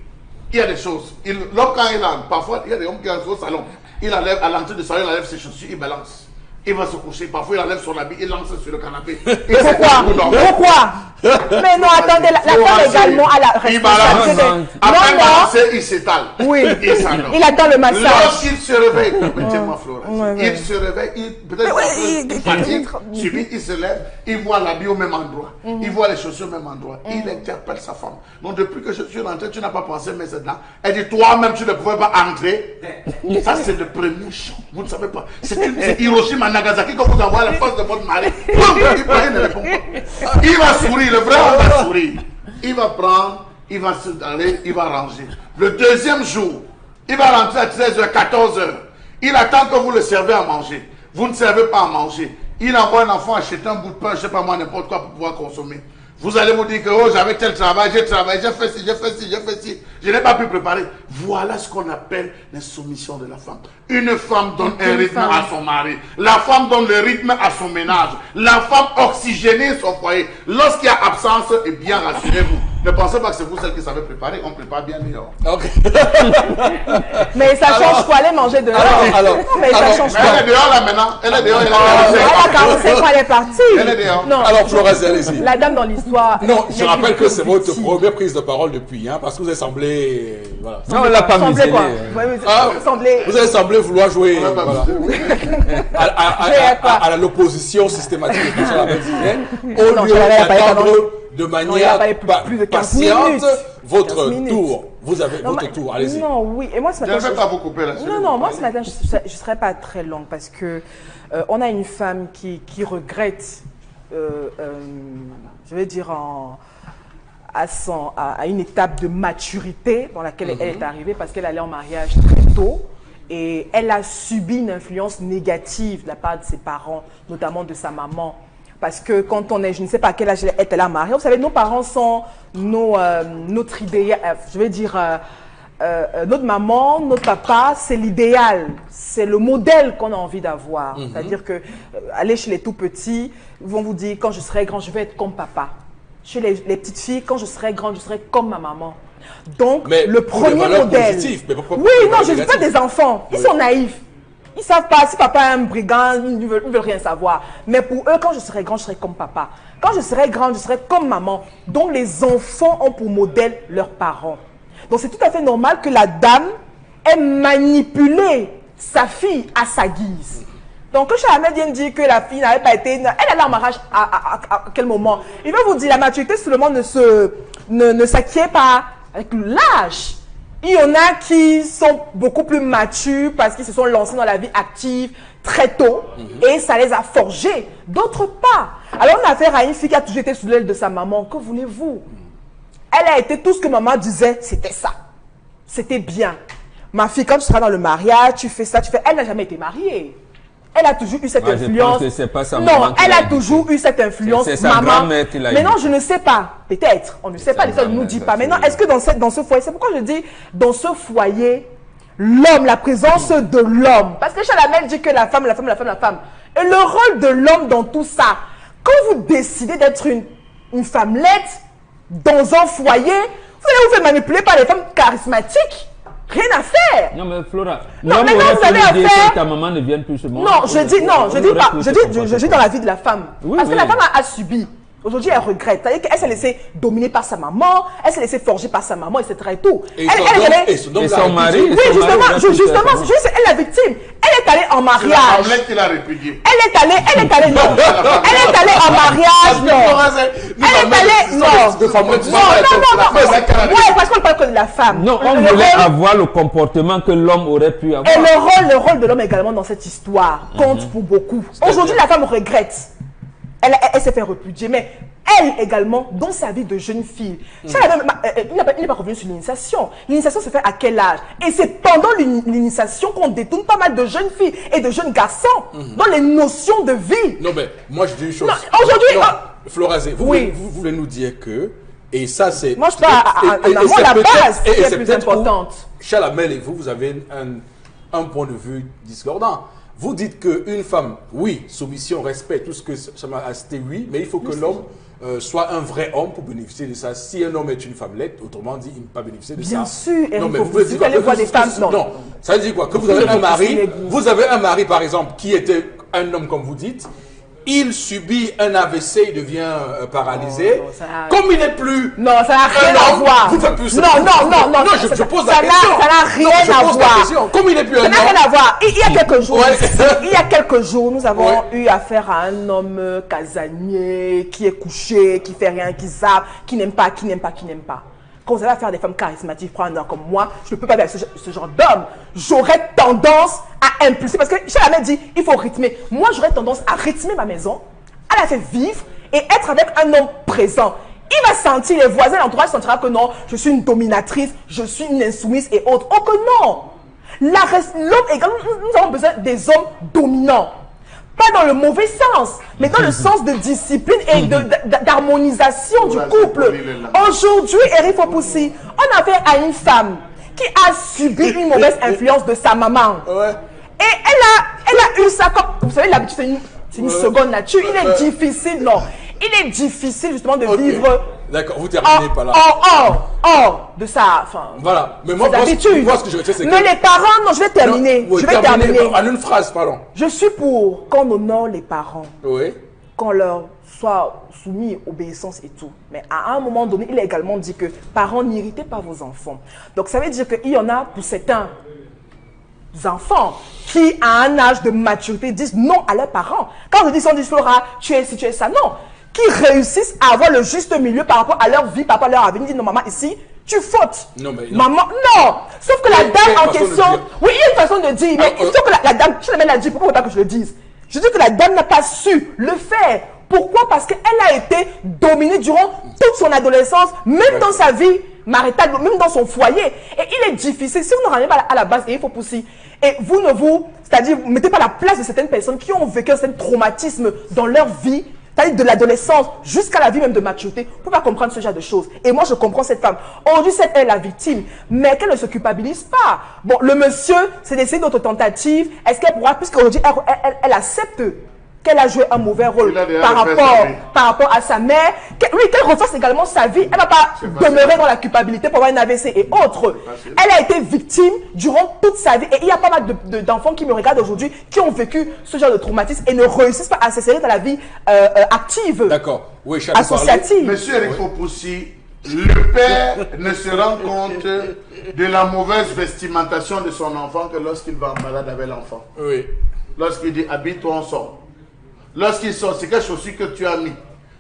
Il y a des choses. L'homme, quand il a, parfois, il y a des hommes qui sont au salon. Il enlève, à l'entrée du salon, il enlève ses chaussures, il balance. Il va se coucher. Parfois, il enlève son habit, il lance sur le canapé. Pourquoi? Mais non, attendez, la femme également a la Il responsabilité balance. de... Après Non, balancer, il s'étale. Oui. Il s'endort. Il attend le massage. Lorsqu'il se réveille, permettez-moi, Florence, Ouais. il se réveille, peut-être il fatigue, subit, il se lève, il voit l'habit au même endroit, il voit les chaussures au même endroit, il interpelle sa femme. Donc depuis que je suis rentré, tu n'as pas pensé mettre dedans. Elle dit, toi-même, tu ne pouvais pas entrer. Ça, c'est le premier choc. Vous ne savez pas. C'est Hiroshima, Nagasaki, quand vous envoyez la face de votre mari. Il ne répond pas. Il va sourire, le vrai homme va sourire. Il va prendre, il va aller, il va ranger. Le deuxième jour, il va rentrer à 13h, 14h. Il attend que vous le servez à manger. Vous ne servez pas à manger. Il envoie un enfant acheter un bout de pain, je ne sais pas moi, n'importe quoi pour pouvoir consommer. Vous allez vous dire que oh, j'avais tel travail, j'ai travaillé, j'ai fait ci, j'ai fait ci, j'ai fait ci. Je n'ai pas pu préparer. Voilà ce qu'on appelle la soumission de la femme. Une femme donne un rythme à son mari. La femme donne le rythme à son ménage. La femme oxygénise son foyer. Lorsqu'il y a absence, eh bien, rassurez-vous. Ne pensez pas que c'est vous celle qui savez préparer. On prépare bien meilleur. Ok. Mais ça change quoi? Aller manger dehors. Alors, Non, mais ça change Mais quoi? elle est dehors là maintenant. Elle est dehors. Elle a 45 ans, elle est partie. Elle est dehors. Non, alors Florence, allez-y. la dame dans l'histoire. Non, je elle est rappelle que plutôt c'est votre victime. première prise de parole depuis, hein, parce que vous avez semblé, voilà. Non, elle l'a pas Semblait muselé. quoi? Ouais, oui, semblait- Vous avez semblé vouloir jouer On a pas voilà, à l'opposition systématique de la Belgique, au Non, lieu je l'avais pas d'attendre étonné. de Non, il a manière pas plus de 15 patiente minutes. votre 15 minutes. tour. Vous avez Non, votre mais- tour, allez-y. Non, oui. Et moi, ce Je matin, ne vais pas vous couper là. Non, moi ce matin, je ne serai pas très longue parce que on a une femme qui regrette, je vais dire, à une étape de maturité dans laquelle elle est arrivée parce qu'elle allait en mariage très tôt et elle a subi une influence négative de la part de ses parents, notamment de sa maman. Parce que quand on est, je ne sais pas à quel âge elle est là mariée, vous savez, nos parents sont notre idéal, je vais dire, notre maman, notre papa, c'est l'idéal, c'est le modèle qu'on a envie d'avoir. C'est-à-dire que aller chez les tout petits, ils vont vous dire, quand je serai grand, je vais être comme papa. Chez les petites filles, quand je serai grande, je serai comme ma maman. Donc, Mais le pour des premier valeurs modèle. positives, mais pas Oui, pour des non, valeurs je ne dis pas négatives. des enfants. Ils sont naïfs. Ils ne savent pas si papa est un brigand, ils ne veulent rien savoir. Mais pour eux, quand je serai grand, je serai comme papa. Quand je serai grande, je serai comme maman. Donc, les enfants ont pour modèle leurs parents. Donc, c'est tout à fait normal que la dame ait manipulé sa fille à sa guise. Donc, quand Chahamel vient dire que la fille n'avait pas été... Elle est en mariage à quel moment? Il veut vous dire, la maturité seulement ne s'acquiert pas avec l'âge. Il y en a qui sont beaucoup plus matures parce qu'ils se sont lancés dans la vie active très tôt et ça les a forgés. D'autres pas. Alors, on a affaire à une fille qui a toujours été sous l'aile de sa maman. Que voulez-vous? Elle a été tout ce que maman disait, c'était ça. C'était bien. Ma fille, quand tu seras dans le mariage, tu fais ça, tu fais... Elle n'a jamais été mariée. Elle a toujours eu cette Moi, je influence. pense que c'est pas sa Non, maman qui elle l'a a toujours eu cette influence. C'est sa grand-mère qui l'a Mais non, éduquée. je ne sais pas. Peut-être. On ne sait pas. L'histoire ne nous dit pas. Maintenant, est-ce que dans ce foyer, c'est pourquoi je dis, dans ce foyer, l'homme, la présence de l'homme. Parce que Chalamel dit que la femme. Et le rôle de l'homme dans tout ça, quand vous décidez d'être une femmelette dans un foyer, vous allez vous faire manipuler par les femmes charismatiques. Rien à faire. Non, mais Flora, Non, l'homme maintenant, aurait vous pu avez lui dire affaire- que ta maman ne vienne plus chez moi. Non, je dis non, je dis aurait pas, pu je se dis comporter dans la vie de la femme. Oui, Parce que oui. la femme a subi. Aujourd'hui, elle regrette. C'est-à-dire qu'elle s'est laissée dominer par sa maman, elle s'est laissée forger par sa maman, etc. Et tout. Et Elle son est homme- allée- et son homme Et l'a son répudié. mari, Oui, justement, elle est la victime. Elle est allée en C'est la mariage. femmelette qui l'a répudié. Elle est allée, non. Elle est allée en mariage, non. Elle est allée, non. De femmelette, Non, non. Ouais, Ouais, parce qu'on parle que de la femme. Non, on Le voulait rôle- avoir le comportement que l'homme aurait pu avoir. Et le rôle de l'homme également dans cette histoire compte pour beaucoup. Aujourd'hui, la femme regrette. Elle s'est fait repudier, mais elle également, dans sa vie de jeune fille. Il n'est pas revenu sur l'initiation. L'initiation se fait à quel âge? Et c'est pendant l'initiation qu'on détourne pas mal de jeunes filles et de jeunes garçons dans les notions de vie. Non, mais moi je dis une chose. Aujourd'hui, Florazé, vous voulez nous dire que, et ça c'est... Moi je parle à la base qui est plus importante. Chalamel et vous avez un point de vue discordant. Vous dites qu'une femme, oui, soumission, respect, tout ce que ça m'a cité, oui, mais il faut que l'homme soit un vrai homme pour bénéficier de ça. Si un homme est une femmelette, autrement dit, il ne peut pas bénéficier de ça. Bien sûr, non, mais vous allez voir des femmes. Non, ça veut dire quoi? Que vous avez un mari, par exemple, qui était un homme, comme vous dites, il subit un AVC, il devient paralysé. Comme il n'est plus. Non, ça n'a rien à voir. Vous faites plus non, je pose la question. Ça n'a rien à voir. Comme il n'est plus un homme. Ça n'a rien à voir. Il y a quelques jours, nous avons eu affaire à un homme casanier, qui est couché, qui fait rien, qui zappe, qui n'aime pas. Quand vous avez affaire à des femmes charismatiques, prendre comme moi, je ne peux pas faire ce genre d'homme. J'aurais tendance à impulser. Parce que Chalamel dit, il faut rythmer. Moi, j'aurais tendance à rythmer ma maison, à la faire vivre et être avec un homme présent. Il va sentir, les voisins, l'entourage sentira que non, je suis une dominatrice, je suis une insoumise et autres. Oh que non! L'homme également, nous avons besoin des hommes dominants. Pas dans le mauvais sens, mais dans le sens de discipline et d'harmonisation du couple. Aujourd'hui, Eric Fopoussi, on a affaire à une femme qui a subi une mauvaise influence de sa maman. Et elle a eu ça comme... Vous savez, l'habitude, c'est une seconde nature. Il est difficile, non. Il est difficile justement de vivre... D'accord, vous terminez par là. Hors de sa... Voilà, mais moi ce que je veux dire, c'est que... Mais les parents, non, je vais terminer. Je vais terminer. En une phrase, pardon. Je suis pour qu'on honore les parents. Oui. Qu'on leur soit soumis, obéissance et tout. Mais à un moment donné, il a également dit que parents, n'irritez pas vos enfants. Donc ça veut dire qu'il y en a pour certains enfants qui, à un âge de maturité, disent non à leurs parents. Quand je dis ça, on dit Flora, tu es ci, tu es ça. Non. Qui réussissent à avoir le juste milieu par rapport à leur vie, par rapport à leur avenir. Ils disent non, maman, ici, tu fautes. Non, mais maman, non. Sauf que la dame en question, oui, il y a une façon de dire, mais sauf que la dame, je l'ai dit, pourquoi pas que je le dise? Je dis que la dame n'a pas su le faire. Pourquoi? Parce qu'elle a été dominée durant toute son adolescence, même dans sa vie maritale, même dans son foyer. Et il est difficile, si vous ne rentrez pas à la base, et il faut pousser. Et vous ne vous, c'est-à-dire, vous ne mettez pas la place de certaines personnes qui ont vécu un certain traumatisme dans leur vie, c'est-à-dire de l'adolescence jusqu'à la vie même de maturité, pour ne pas comprendre ce genre de choses. Et moi, je comprends cette femme. Aujourd'hui, elle est la victime, mais qu'elle ne se culpabilise pas. Bon, le monsieur, c'est d'essayer d'autres tentatives. Est-ce qu'elle pourra, puisqu'aujourd'hui, elle accepte qu'elle a joué un mauvais rôle par rapport à sa mère, qu'elle refasse également sa vie. Elle ne va pas demeurer dans la culpabilité pour avoir une AVC et autres. Elle a été victime durant toute sa vie. Et il y a pas mal d'enfants qui me regardent aujourd'hui qui ont vécu ce genre de traumatisme et ne réussissent pas à s'insérer dans la vie active, associative. Monsieur Eric Fopoussi, le père ne se rend compte de la mauvaise vestimentation de son enfant que lorsqu'il va en balade avec l'enfant. Oui. Lorsqu'il dit habille-toi, on sort. Lorsqu'il sort, c'est quelle chaussure que tu as mis?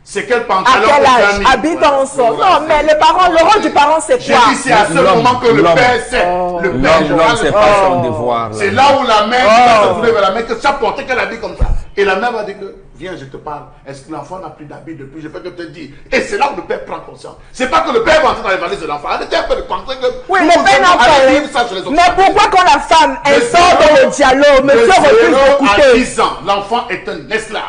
C'est quel pantalon que tu as mis? Habite-toi, on sort. Non, mais le rôle du parent, c'est quoi? J'ai dit, c'est à ce moment que le père sait. Le père, c'est pas son devoir. C'est là où la mère va se tourner vers la mère, que ça portait qu'elle habille comme ça. Et la mère va dire que, viens, je te parle. Est-ce que l'enfant n'a plus d'habit depuis? Je fais que te dire. Et c'est là où le père prend conscience. C'est pas que le père va entrer dans les valises de l'enfant. Arrêtez un peu de penser que... Oui, le père n'a pas. Mais pourquoi quand la femme, elle sort dans le dialogue, monsieur refuse d'écouter? À 10 ans, l'enfant est un esclave.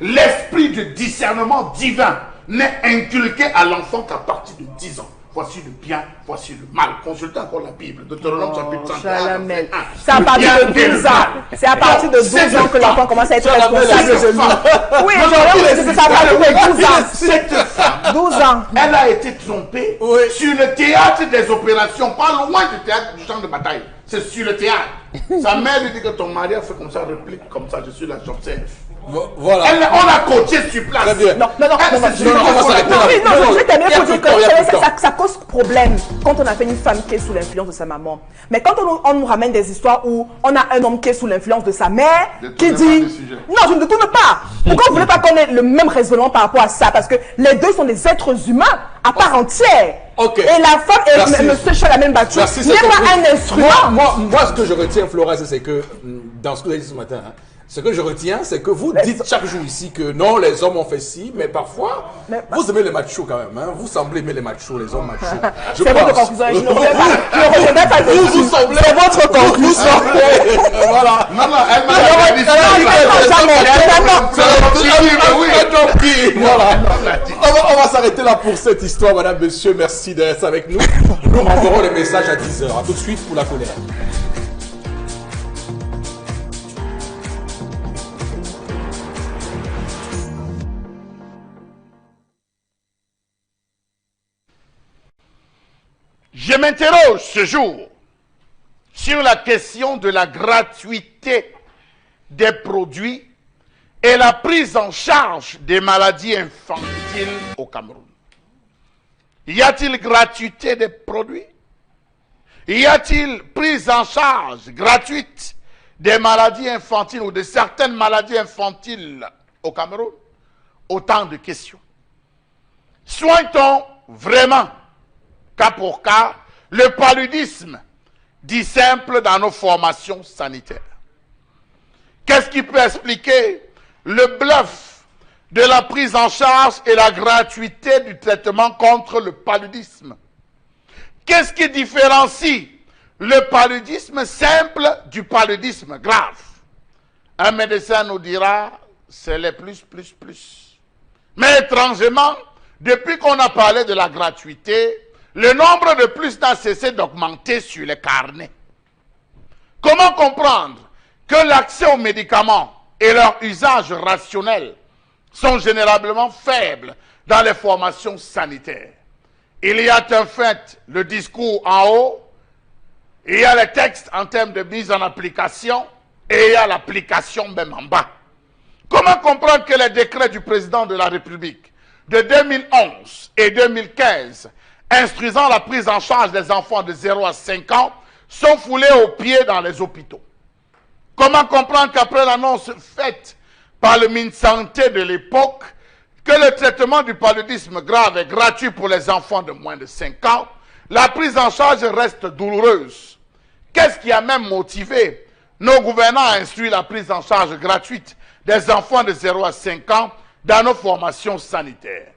L'esprit de discernement divin n'est inculqué à l'enfant qu'à partir de 10 ans. Voici le bien, voici le mal. Consultez encore la Bible. Deutéronome chapitre 31. C'est à partir de 12 ans. C'est à partir de 12 ans que l'enfant commence à être responsable de lui. Oui, c'est à partir de 12 ans. Cette femme, 12 ans. Elle a été trompée sur le théâtre des opérations, pas loin du théâtre du champ de bataille. C'est sur le théâtre. Sa mère lui dit que ton mari a fait comme ça, réplique comme ça, je suis là, j'observe. Voilà. On l'a coaché sur place. Très bien. Non, je vais terminer pour dire que ça cause problème quand on a fait une femme qui est sous l'influence de sa maman. Mais quand on nous ramène des histoires où on a un homme qui est sous l'influence de sa mère, qui dit... Non, je ne détourne pas. Pourquoi vous ne voulez pas qu'on ait le même raisonnement par rapport à ça? Parce que les deux sont des êtres humains à part entière. Okay. Et la femme et monsieur Chalamel Battu n'est pas un instrument. Moi, ce que je retiens, Flora, c'est que dans ce que vous avez dit ce matin, Ce que je retiens, c'est que vous dites chaque jour ici que non, les hommes ont fait ci, mais parfois, vous aimez les machos quand même. Hein? Vous semblez aimer les machos, les hommes machos. C'est votre conclusion. Je ne reviens pas dessus. Vous semblez. C'est votre conclusion. Vous semblez. Voilà. Non, non, elle m'a dit Voilà. On va s'arrêter là pour cette histoire, madame, monsieur. Merci d'être avec nous. Nous renverrons les messages à 10h. À tout de suite pour la colère. Je m'interroge ce jour sur la question de la gratuité des produits et la prise en charge des maladies infantiles au Cameroun. Y a-t-il gratuité des produits? Y a-t-il prise en charge gratuite des maladies infantiles ou de certaines maladies infantiles au Cameroun? Autant de questions. Soigne-t-on vraiment, cas pour cas, le paludisme dit simple dans nos formations sanitaires? Qu'est-ce qui peut expliquer le bluff de la prise en charge et la gratuité du traitement contre le paludisme? Qu'est-ce qui différencie le paludisme simple du paludisme grave? Un médecin nous dira, c'est les plus. Mais étrangement, depuis qu'on a parlé de la gratuité, le nombre de plus n'a cessé d'augmenter sur les carnets. Comment comprendre que l'accès aux médicaments et leur usage rationnel sont généralement faibles dans les formations sanitaires? Il y a un fait, le discours en haut, il y a les textes en termes de mise en application et il y a l'application même en bas. Comment comprendre que les décrets du président de la République de 2011 et 2015 instruisant la prise en charge des enfants de 0 à 5 ans sont foulés aux pieds dans les hôpitaux? Comment comprendre qu'après l'annonce faite par le MinSanté de l'époque que le traitement du paludisme grave est gratuit pour les enfants de moins de 5 ans, la prise en charge reste douloureuse? Qu'est-ce qui a même motivé nos gouvernants à instruire la prise en charge gratuite des enfants de 0 à 5 ans dans nos formations sanitaires?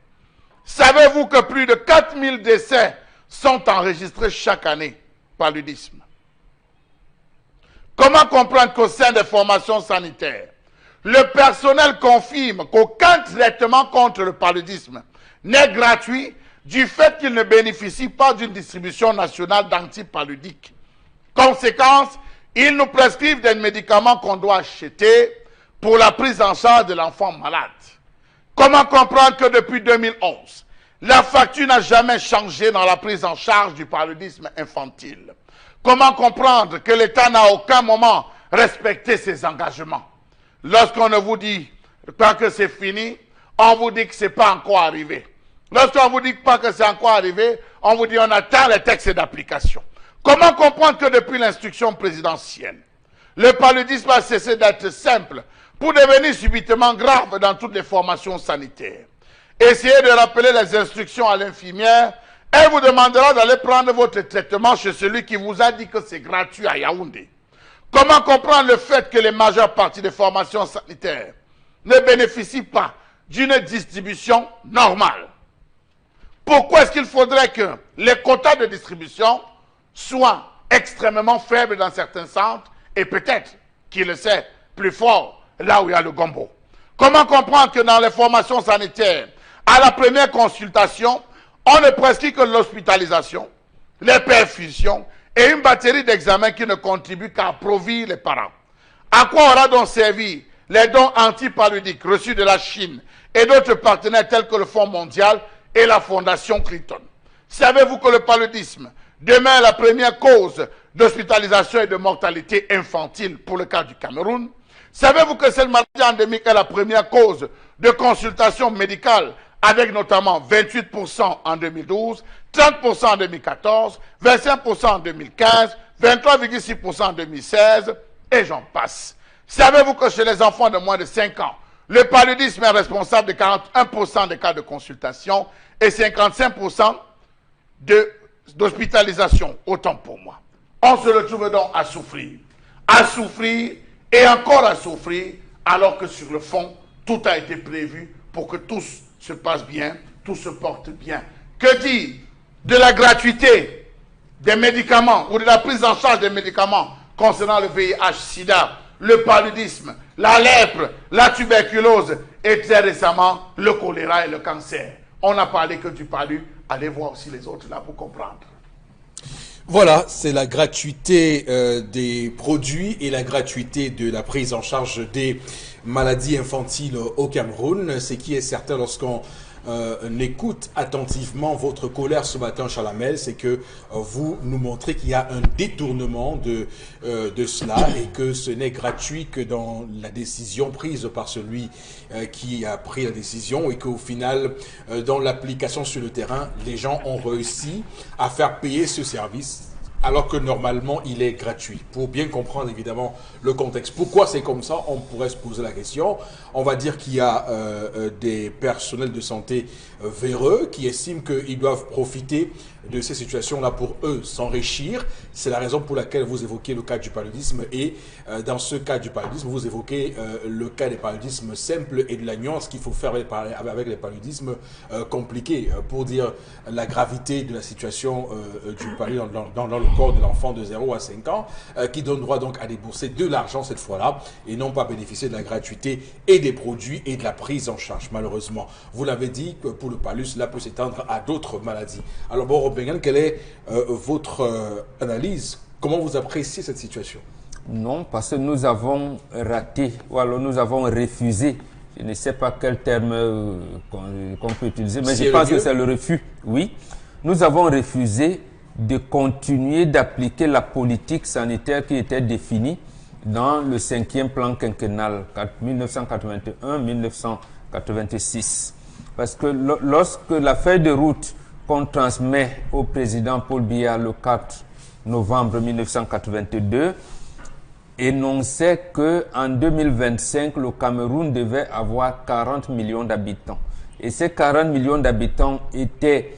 Savez-vous que plus de 4000 décès sont enregistrés chaque année par paludisme? Comment comprendre qu'au sein des formations sanitaires, le personnel confirme qu'aucun traitement contre le paludisme n'est gratuit du fait qu'il ne bénéficie pas d'une distribution nationale d'antipaludiques? Conséquence, ils nous prescrivent des médicaments qu'on doit acheter pour la prise en charge de l'enfant malade. Comment comprendre que depuis 2011, la facture n'a jamais changé dans la prise en charge du paludisme infantile? Comment comprendre que l'État n'a à aucun moment respecté ses engagements? Lorsqu'on ne vous dit pas que c'est fini, on vous dit que ce n'est pas encore arrivé. Lorsqu'on ne vous dit pas que c'est encore arrivé, on vous dit on attend les textes d'application. Comment comprendre que depuis l'instruction présidentielle, le paludisme a cessé d'être simple pour devenir subitement grave dans toutes les formations sanitaires? Essayez de rappeler les instructions à l'infirmière. Elle vous demandera d'aller prendre votre traitement chez celui qui vous a dit que c'est gratuit à Yaoundé. Comment comprendre le fait que les majeures parties des formations sanitaires ne bénéficient pas d'une distribution normale? Pourquoi est-ce qu'il faudrait que les quotas de distribution soient extrêmement faibles dans certains centres et peut-être, qui le sait, plus fort là où il y a le gombo? Comment comprendre que dans les formations sanitaires, à la première consultation, on ne prescrit que l'hospitalisation, les perfusions et une batterie d'examens qui ne contribuent qu'à appauvrir les parents? À quoi aura donc servi les dons antipaludiques reçus de la Chine et d'autres partenaires tels que le Fonds mondial et la Fondation Clinton? Savez-vous que le paludisme demeure la première cause d'hospitalisation et de mortalité infantile pour le cas du Cameroun? Savez-vous que cette maladie endémique est la première cause de consultation médicale, avec notamment 28% en 2012, 30% en 2014, 25% en 2015, 23,6% en 2016, et j'en passe. Savez-vous que chez les enfants de moins de 5 ans, le paludisme est responsable de 41% des cas de consultation et 55% d'hospitalisation? Autant pour moi. On se retrouve donc à souffrir et encore à souffrir, alors que sur le fond, tout a été prévu pour que tout se passe bien, tout se porte bien. Que dire de la gratuité des médicaments ou de la prise en charge des médicaments concernant le VIH-Sida, le paludisme, la lèpre, la tuberculose et très récemment le choléra et le cancer. On n'a parlé que du palu, allez voir aussi les autres là pour comprendre. Voilà, c'est la gratuité des produits et la gratuité de la prise en charge des maladies infantiles au Cameroun. Ce qui est certain lorsqu'on écoute attentivement votre colère ce matin, Chalamel, c'est que vous nous montrez qu'il y a un détournement de cela et que ce n'est gratuit que dans la décision prise par celui qui a pris la décision et qu'au final, dans l'application sur le terrain, les gens ont réussi à faire payer ce service alors que normalement il est gratuit. Pour bien comprendre évidemment le contexte. Pourquoi c'est comme ça? On pourrait se poser la question. On va dire qu'il y a des personnels de santé véreux qui estiment qu'ils doivent profiter de ces situations-là pour eux s'enrichir. C'est la raison pour laquelle vous évoquez le cas du paludisme et dans ce cas du paludisme, vous évoquez le cas des paludismes simples et de la nuance qu'il faut faire avec les paludismes compliqués pour dire la gravité de la situation du paludisme dans le corps de l'enfant de 0 à 5 ans qui donne droit donc à débourser de l'argent cette fois-là et non pas bénéficier de la gratuité et des produits et de la prise en charge malheureusement. Vous l'avez dit, pour le palud, cela peut s'étendre à d'autres maladies. Alors bon, Robin, quelle est votre analyse? Comment vous appréciez cette situation? Non, parce que nous avons raté, ou alors nous avons refusé. Je ne sais pas quel terme qu'on peut utiliser, mais je pense que c'est le refus. Oui, nous avons refusé de continuer d'appliquer la politique sanitaire qui était définie dans le 5e plan quinquennal 1981-1986. Parce que lorsque la feuille de route qu'on transmet au président Paul Biya le 4 novembre 1982 énonçait qu'en 2025, le Cameroun devait avoir 40 millions d'habitants. Et ces 40 millions d'habitants étaient,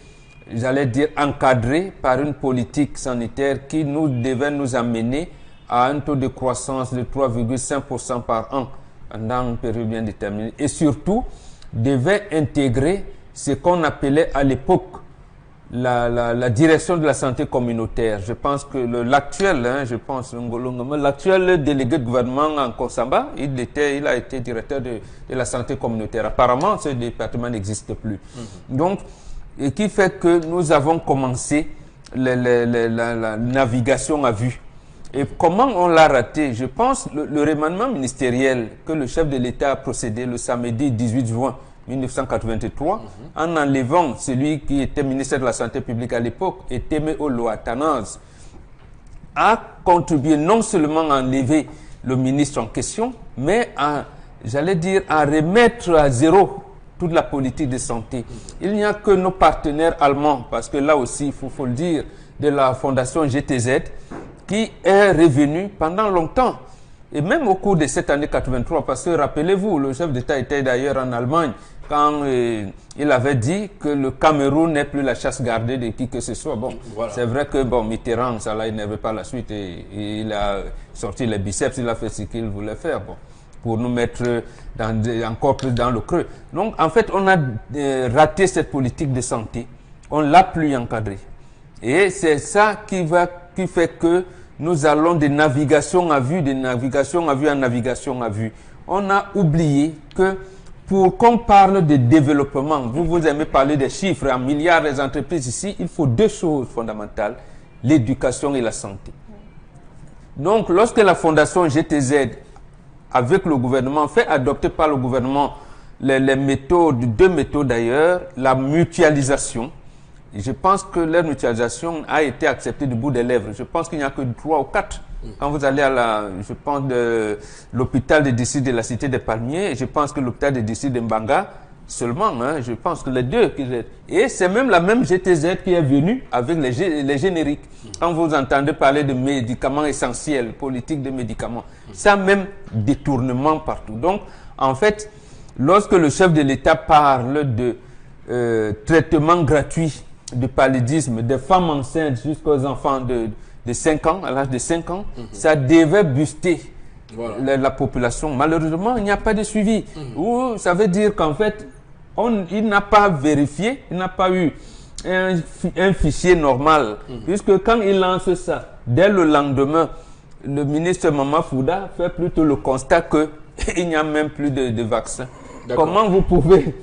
j'allais dire, encadrés par une politique sanitaire qui devait nous amener à un taux de croissance de 3,5% par an pendant une période bien déterminée. Et surtout, devait intégrer ce qu'on appelait à l'époque la direction de la santé communautaire. Je pense que l'actuel, l'actuel délégué de gouvernement en Kosamba, il a été directeur de la santé communautaire. Apparemment, ce département n'existe plus. Donc, et qui fait que nous avons commencé la navigation à vue. Et comment on l'a raté? Je pense le remaniement ministériel que le chef de l'État a procédé le samedi 18 juin 1983, en enlevant celui qui était ministre de la Santé publique à l'époque, et Témé Oloatanaz, a contribué non seulement à enlever le ministre en question, mais à, j'allais dire, à remettre à zéro toute la politique de santé. Il n'y a que nos partenaires allemands, parce que là aussi, il faut le dire, de la fondation GTZ, qui est revenu pendant longtemps. Et même au cours de cette année 83, parce que rappelez-vous, le chef d'État était d'ailleurs en Allemagne quand il avait dit que le Cameroun n'est plus la chasse gardée de qui que ce soit. Bon, voilà. C'est vrai que Mitterrand, ça là, il n'avait pas la suite et il a sorti les biceps, il a fait ce qu'il voulait faire, pour nous mettre encore plus dans le creux. Donc, en fait, on a raté cette politique de santé. On l'a plus encadrée. Et c'est ça qui fait que nous allons de navigation à vue, de navigation à vue en navigation à vue. On a oublié que pour qu'on parle de développement, vous aimez parler des chiffres en milliards des entreprises ici, il faut deux choses fondamentales, l'éducation et la santé. Donc, lorsque la fondation GTZ, avec le gouvernement, fait adopter par le gouvernement les méthodes, deux méthodes d'ailleurs, la mutualisation. Je pense que leur mutualisation a été acceptée du bout des lèvres. Je pense qu'il n'y a que 3 ou 4. Quand vous allez à de l'hôpital de district de la Cité des Palmiers, je pense que l'hôpital de district de Mbanga, seulement, je pense que les deux. Et c'est même la même GTZ qui est venue avec les génériques. Quand vous entendez parler de médicaments essentiels, politique de médicaments, ça même détournement partout. Donc, en fait, lorsque le chef de l'État parle de traitement gratuit de paludisme des femmes enceintes jusqu'aux enfants de 5 ans, à l'âge de 5 ans, ça devait booster Voilà. la population. Malheureusement, il n'y a pas de suivi. Ou ça veut dire qu'en fait, il n'a pas vérifié, il n'a pas eu un fichier normal. Puisque quand il lance ça, dès le lendemain, le ministre Mama Fouda fait plutôt le constat qu'il n'y a même plus de vaccins. Comment vous pouvez...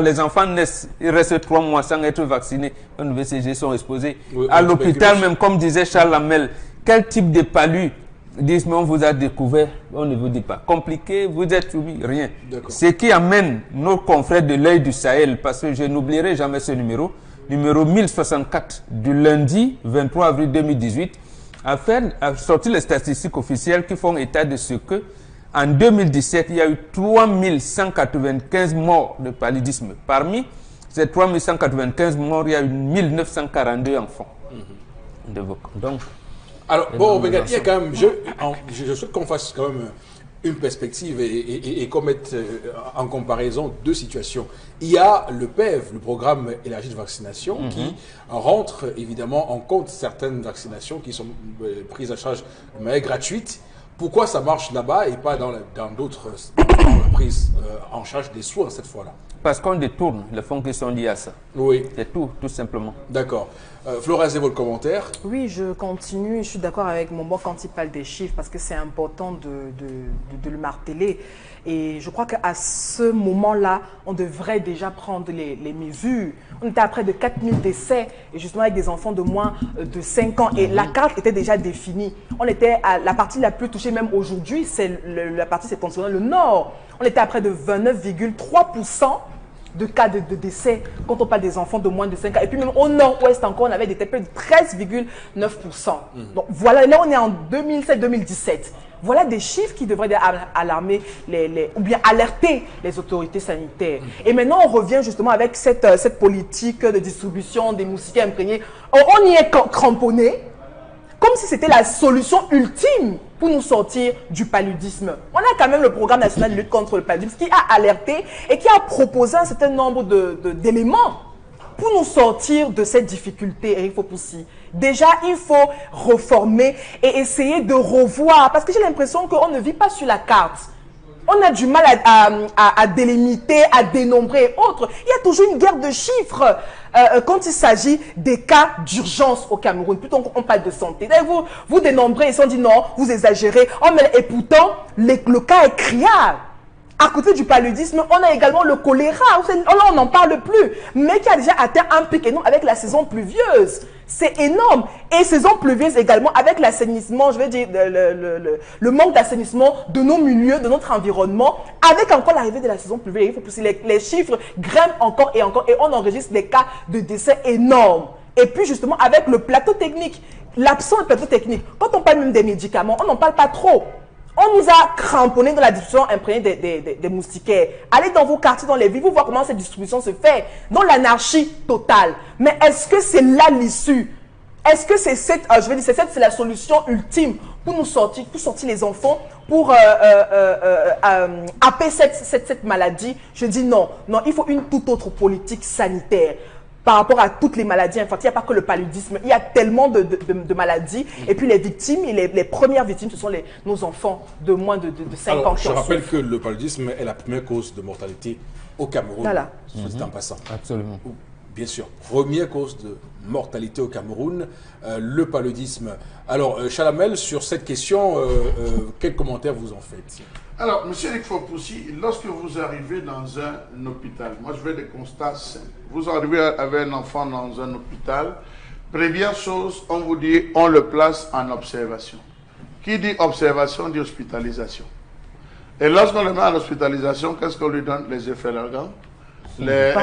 Les enfants naissent, ils restent 3 mois sans être vaccinés. Les VCG sont exposés. Oui, à l'hôpital, même comme disait Charles Lamel, quel type de palu disent, mais on vous a découvert, on ne vous dit pas. Compliqué, vous êtes soumis, rien. Ce qui amène nos confrères de l'œil du Sahel, parce que je n'oublierai jamais ce numéro 1064 du lundi 23 avril 2018, à sortir les statistiques officielles qui font état de ce que en 2017, il y a eu 3195 morts de paludisme. Parmi ces 3195 morts, il y a eu 1942 enfants. Donc, alors, bon, il y a quand même, je souhaite qu'on fasse quand même une perspective et qu'on mette en comparaison 2 situations. Il y a le PEV, le programme élargi de vaccination, qui rentre évidemment en compte certaines vaccinations qui sont prises en charge de manière gratuite. Pourquoi ça marche là-bas et pas dans d'autres prises en charge des soins cette fois-là? Parce qu'on détourne les fonds qui sont liés à ça. Oui. C'est tout simplement. D'accord. Flora, c'est votre commentaire? Oui, je continue. Je suis d'accord avec Mombo quand il parle des chiffres parce que c'est important de le marteler. Et je crois qu'à ce moment-là, on devrait déjà prendre les mesures. On était à près de 4000 décès, et justement avec des enfants de moins de 5 ans. Et la carte était déjà définie. On était à la partie la plus touchée, même aujourd'hui, c'est la partie septentrionale, le nord. On était à près de 29,3% de cas de décès quand on parle des enfants de moins de 5 ans. Et puis même au nord-ouest encore, on avait des près de 13,9%. Donc voilà, là on est en 2017. Voilà des chiffres qui devraient alarmer ou bien alerter les autorités sanitaires. Et maintenant, on revient justement avec cette politique de distribution des moustiquaires imprégnés. On y est cramponné, comme si c'était la solution ultime pour nous sortir du paludisme. On a quand même le programme national de lutte contre le paludisme qui a alerté et qui a proposé un certain nombre d'éléments pour nous sortir de cette difficulté, Eric Fopoussi. Déjà, il faut reformer et essayer de revoir, parce que j'ai l'impression qu'on ne vit pas sur la carte. On a du mal à délimiter, à dénombrer et autres. Il y a toujours une guerre de chiffres quand il s'agit des cas d'urgence au Cameroun. Plutôt qu'on parle de santé. Vous dénombrez et on dit non, vous exagérez. Et pourtant, le cas est criard. À côté du paludisme, on a également le choléra. On n'en parle plus, mais qui a déjà atteint un pic énorme avec la saison pluvieuse. C'est énorme. Et saison pluvieuse également avec l'assainissement, je veux dire, le manque d'assainissement de nos milieux, de notre environnement, avec encore l'arrivée de la saison pluvieuse. Il faut pousser les chiffres grimpent encore et encore et on enregistre des cas de décès énormes. Et puis justement avec le plateau technique, l'absence de plateau technique. Quand on parle même des médicaments, on n'en parle pas trop. On nous a cramponnés dans la distribution imprégnée des moustiquaires. Allez dans vos quartiers, dans les villes, vous voyez comment cette distribution se fait. Dans l'anarchie totale. Mais est-ce que c'est là l'issue? Est-ce que c'est c'est la solution ultime pour nous sortir, les enfants, pour apaiser cette maladie? Je dis non. Non, il faut une toute autre politique sanitaire. Par rapport à toutes les maladies infantiles, il n'y a pas que le paludisme, il y a tellement de maladies. Et puis les victimes, les premières victimes, ce sont nos enfants de moins de 5 ans. Je rappelle que le paludisme est la première cause de mortalité au Cameroun. Voilà. C'est en passant. Absolument. Bien sûr, première cause de mortalité au Cameroun, le paludisme. Alors, Chalamel, sur cette question, quel commentaire vous en faites? Alors, M. Eric Fopoussi, lorsque vous arrivez dans un hôpital, moi je fais des constats simples. Vous arrivez avec un enfant dans un hôpital, première chose, on vous dit, on le place en observation. Qui dit observation dit hospitalisation. Et lorsqu'on le met en hospitalisation, qu'est-ce qu'on lui donne? Les effets largants. Les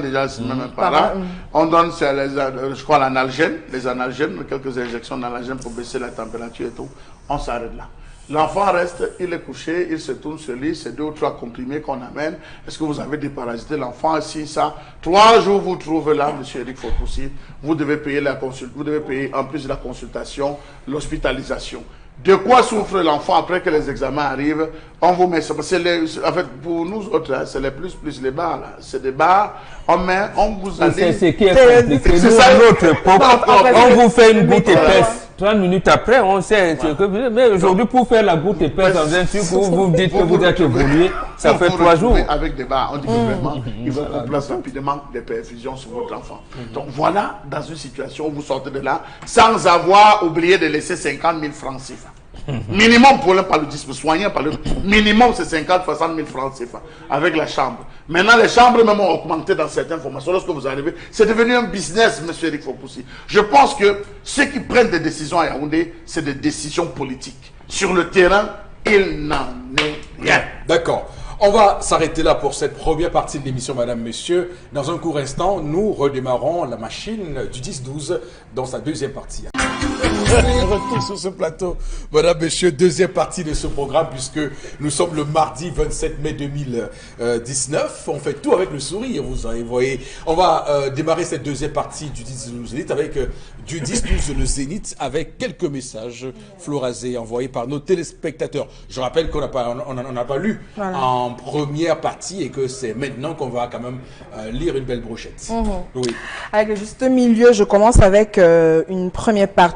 déjà, c'est même un para. On donne, je crois, l'analgène, les analgènes, quelques injections d'analgène pour baisser la température et tout. On s'arrête là. L'enfant reste, il est couché, il se tourne sur lui, c'est 2 ou 3 comprimés qu'on amène. Est-ce que vous avez déparasité l'enfant? Si ça, 3 jours vous trouvez là, M. Eric Fopoussi, vous devez payer vous devez payer en plus de la consultation, l'hospitalisation. De quoi souffre l'enfant après que les examens arrivent? On vous met ça. En fait, pour nous autres, c'est les plus les bars. C'est des bars. On vous C'est ce qui est compliqué. Nous, à notre époque, on vous fait une goutte épaisse. 30 minutes après, on sait que... Mais aujourd'hui, pour faire la goutte épaisse dans un truc où vous dites que vous êtes évolué, ça fait 3 jours. Avec débat, on dit que vraiment, il faut qu'on place rapidement des perfusions sur votre enfant. Donc voilà, dans une situation où vous sortez de là, sans avoir oublié de laisser 50 000 francs CFA. Minimum pour le paludisme, soigné par le minimum, c'est 50-60 000 francs CFA avec la chambre. Maintenant, les chambres même ont augmenté dans certaines formations. Lorsque vous arrivez, c'est devenu un business, monsieur Eric Fopoussi. Je pense que ceux qui prennent des décisions à Yaoundé, c'est des décisions politiques. Sur le terrain, il n'en est rien. D'accord. On va s'arrêter là pour cette première partie de l'émission, madame, monsieur. Dans un court instant, nous redémarrons la machine du 10-12 dans sa deuxième partie. Retour sur ce plateau, madame, monsieur, deuxième partie de ce programme, puisque nous sommes le mardi 27 mai 2019. On fait tout avec le sourire, vous avez voyez. On va démarrer cette deuxième partie du 10-12 Zénith avec du 10-12 le Zénith avec quelques messages florazés envoyés par nos téléspectateurs. Je rappelle qu'on n'a pas lu en première partie et que c'est maintenant qu'on va quand même lire une belle brochette. Oui. Avec le juste milieu, je commence avec une première partie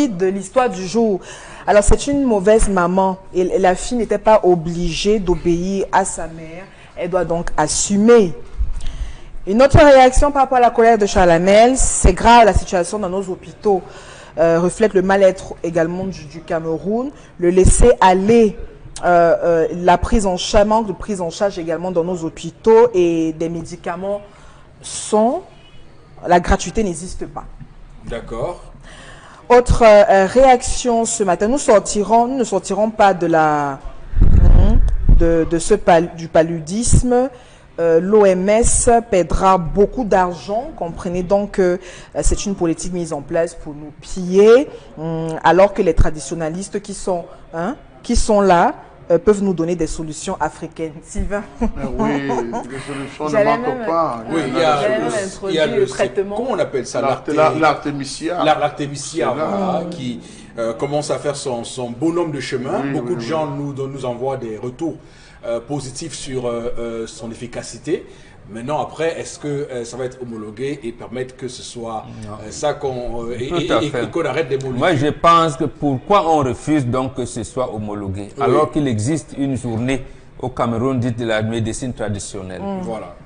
de l'histoire du jour. Alors, c'est une mauvaise maman et la fille n'était pas obligée d'obéir à sa mère. Elle doit donc assumer. Une autre réaction par rapport à la colère de Chalamel, c'est grave, la situation dans nos hôpitaux reflète le mal-être également du Cameroun, le laisser aller, la prise en charge, manque de prise en charge également dans nos hôpitaux et des médicaments la gratuité n'existe pas. D'accord. Autre réaction ce matin, nous ne sortirons pas de du paludisme. L'OMS perdra beaucoup d'argent. Comprenez donc que c'est une politique mise en place pour nous piller, alors que les traditionalistes qui sont là peuvent nous donner des solutions africaines. Sylvain. Oui, les solutions ne manquent pas. Oui, il y a le traitement. Comment on appelle ça? L'artémisia. L'artémisia, voilà, qui commence à faire son bonhomme de chemin. Beaucoup de gens nous envoient des retours positifs sur son efficacité. Maintenant, après, est-ce que ça va être homologué et permettre que ce soit ça qu'on arrête des molécules? Moi, je pense que pourquoi on refuse donc que ce soit homologué, alors qu'il existe une journée au Cameroun dite de la médecine traditionnelle. Voilà.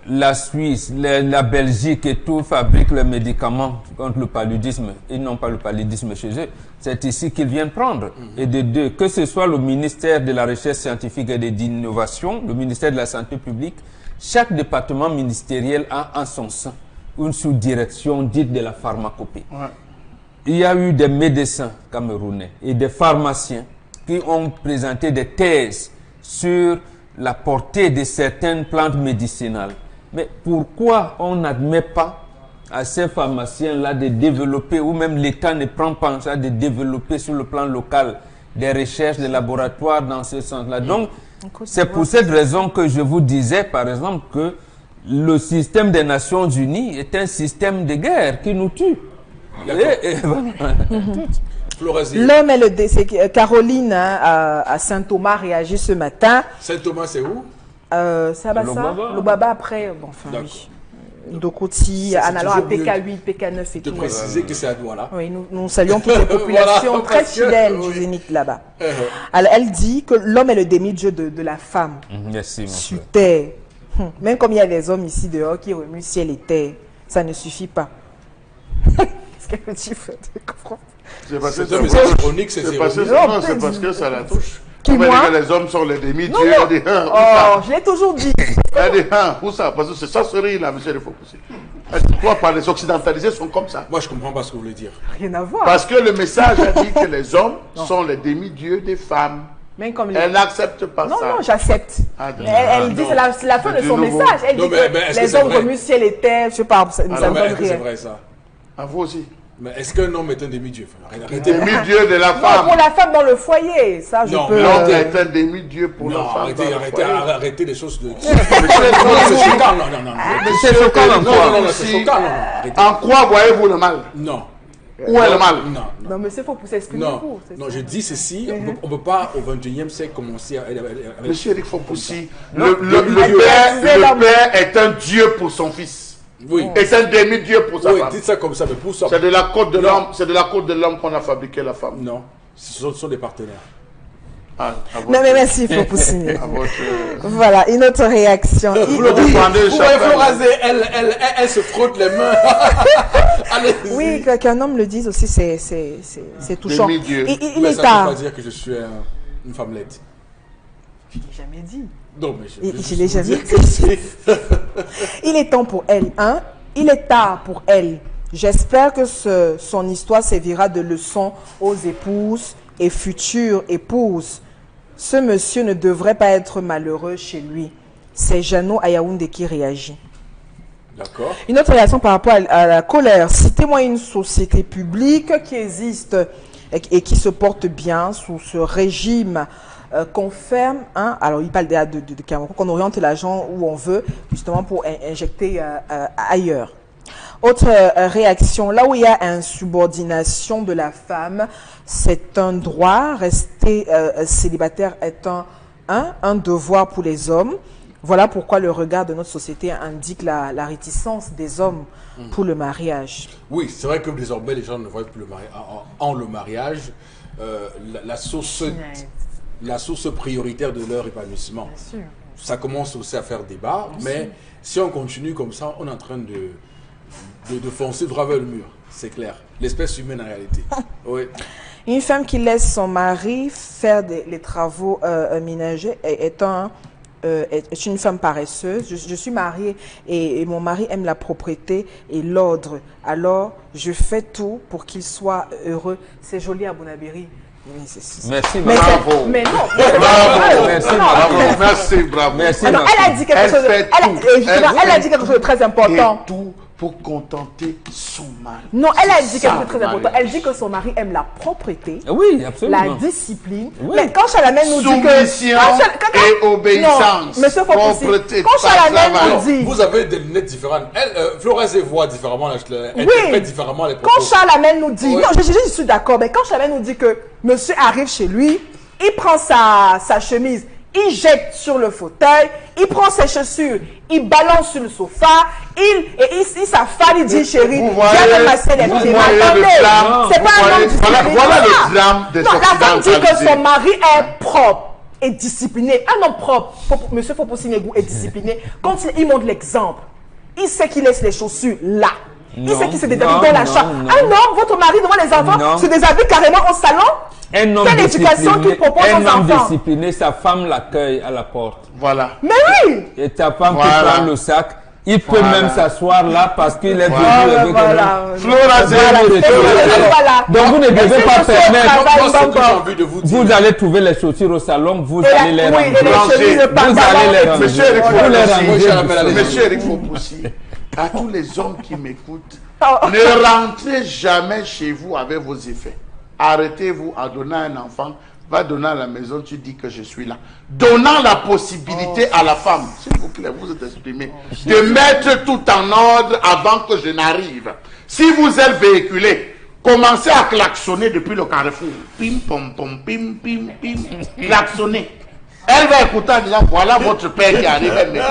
La Suisse, la Belgique et tout fabriquent les médicaments contre le paludisme. Ils n'ont pas le paludisme chez eux. C'est ici qu'ils viennent prendre. Et de deux, que ce soit le ministère de la Recherche scientifique et de l'Innovation, le ministère de la Santé publique, chaque département ministériel a en son sein une sous-direction dite de la pharmacopée. Il y a eu des médecins camerounais et des pharmaciens qui ont présenté des thèses sur la portée de certaines plantes médicinales. Mais pourquoi on n'admet pas à ces pharmaciens-là de développer, ou même l'État ne prend pas en charge de développer sur le plan local des recherches, des laboratoires dans ce sens-là? Donc, c'est pour cette raison que je vous disais, par exemple, que le système des Nations Unies est un système de guerre qui nous tue. L'homme est le décès. Caroline à Saint-Thomas réagit ce matin. Saint-Thomas, c'est où? C'est à Bassa. Le Baba après. Bon, enfin, oui. Dokoti, en allant à PK8, PK9 et tout. De préciser que c'est à Douala. Oui, nous saluons toutes les populations très fidèles du Zénith là-bas. Alors, elle dit que l'homme est le demi-dieu de la femme. Merci, sur terre. Même comme il y a des hommes ici dehors qui remuent ciel et terre, ça ne suffit pas. Qu'est-ce qu'elle dit, Fred? C'est parce que c'est parce que ça la touche. Qui, moi? Les hommes sont les demi-dieux. Je l'ai toujours dit. Où ça? Parce que c'est sorcerie là, monsieur le Fopoussi. Toi, par les occidentalisés sont comme ça. Moi, je comprends pas ce que vous voulez dire. Rien à voir. Parce que le message a dit que les hommes sont les demi-dieux des femmes. Même comme Elle n'accepte pas ça. Non, j'accepte. Elle dit, c'est la fin de son message. Elle dit que les hommes remuent ciel et terre. Je sais pas, ça me donne rien. C'est vrai ça? À vous aussi. Mais est-ce qu'un homme est un demi-dieu? Demi-dieu de la femme. Non, pour la femme dans le foyer, ça je peux... L'homme est un demi-dieu pour la femme. Arrêtez les choses de... C'est choquant, non. C'est choquant, en quoi voyez-vous le mal? Non. Où est le mal? Non, mais c'est faux pour s'exprimer. Non, je dis ceci, on ne peut pas au 21e siècle commencer avec... Monsieur Eric Fopoussi, le père est un dieu pour son fils. Oui. Et c'est un demi-dieu pour sa Oui, femme. dites ça comme ça, mais pour ça. C'est de la côte de Non. l'homme, c'est de la côte de l'homme qu'on a fabriqué la femme. Non, ce sont des partenaires. Ah, à votre- Non, mais merci, il faut pousser. à votre- Voilà, une autre réaction. Vous le reprendrez Vous voyez chacun. Florazé, elle se frotte les mains. Allez, Oui, qu'un homme le dise aussi, c'est touchant. Demi-dieu. Il mais est ça ne veut tard. pas dire que je suis une femmelette. Je l'ai jamais dit. Non, mais Je l'ai jamais dit. Il est temps pour elle, hein? Il est tard pour elle. J'espère que son histoire servira de leçon aux épouses et futures épouses. Ce monsieur ne devrait pas être malheureux chez lui. C'est Jeannot à Yaoundé qui réagit. D'accord. Une autre réaction par rapport à la colère. Citez-moi une société publique qui existe et qui se porte bien sous ce régime qu'on ferme. Hein, alors, il parle de Cameroun, qu'on oriente l'argent où on veut, justement pour injecter ailleurs. Autre réaction, là où il y a insubordination de la femme, c'est un droit. Rester célibataire est un devoir pour les hommes. Voilà pourquoi le regard de notre société indique la réticence des hommes pour le mariage. Oui, c'est vrai que désormais, les gens ne voient plus le mariage. En le mariage, la source prioritaire de leur épanouissement. Bien sûr. Ça commence aussi à faire débat, mais si on continue comme ça, on est en train de foncer droit vers le mur. C'est clair. L'espèce humaine en réalité. Oui. Une femme qui laisse son mari faire les travaux ménagers est une femme paresseuse. Je suis mariée et mon mari aime la propreté et l'ordre. Alors, je fais tout pour qu'il soit heureux. C'est joli à Bonabéry. Merci, Mais, bravo. mais non. Bravo. Merci, non. bravo. Merci, bravo. Merci, Alors, ma elle a dit quelque Elle chose. fait Elle, tout. justement, elle a dit quelque chose de très Et important. tout pour contenter son mari. Non, elle a dit C'est quelque ça, chose de très le important. mariage. Elle dit que son mari aime la propreté, Oui, absolument. la discipline. Oui. Mais quand Chalamène nous dit que... Soumission et obéissance. Non, monsieur Fopoussi, Propreté, quand pas Chalamène travail. nous dit... Vous avez des lunettes différentes. Flores voit différemment, elle Oui. interprète différemment les propos. Quand Chalamène nous dit... Ouais. Non, je suis d'accord, mais quand Chalamène nous dit que monsieur arrive chez lui, il prend sa chemise, il jette sur le fauteuil, il prend ses chaussures, il balance sur le sofa, il s'affale, il dit chérie, Vous viens me masser les vous pieds. voyez le Attendez, drame, c'est pas vous un homme voyez- discipliné. voilà le drame des Non, la femme dit que occidentalisés. son mari est propre et discipliné. Un homme propre, monsieur Fopoussi Negou est discipliné. Quand il montre l'exemple, il sait qu'il laisse les chaussures là. Il Non, sait qu'il se déshabille non, dans la non, chambre. non. Un homme, votre mari devant les enfants, Non. se déshabille carrément au salon. Un homme Quelle éducation discipliné, qu'il propose un aux homme enfants? discipliné, sa femme l'accueille à la porte. Voilà. Mais oui! Et ta femme Voilà. qui prend le sac, il peut Voilà. même s'asseoir là parce qu'il est Voilà, venu avec voilà. Flora, Voilà. Alors, Voilà. donc vous ne devez pas permettre. Moi, ce que j'ai envie de vous dire. Vous allez trouver les chaussures au salon, vous Et la- allez les oui, ranger. et les Ranger. chemises, le Vous pantalon. allez les ranger. Monsieur Eric Vous les Fopoussi, rangez Moi, j'ai la du main à salon. l'aise. Monsieur Eric Fopoussi, à tous les hommes qui m'écoutent, Oh. ne rentrez jamais chez vous avec vos effets. Arrêtez-vous à donner à un enfant, va donner à la maison, tu dis que je suis là. Donnant la possibilité à la femme, s'il vous plaît, vous êtes exprimé, de mettre tout en ordre avant que je n'arrive. Si vous êtes véhiculé, commencez à klaxonner depuis le carrefour. Pim, pom, pom, pim, pim, pim. Klaxonner. Elle va écouter en disant, voilà votre père qui arrive. Elle me dit,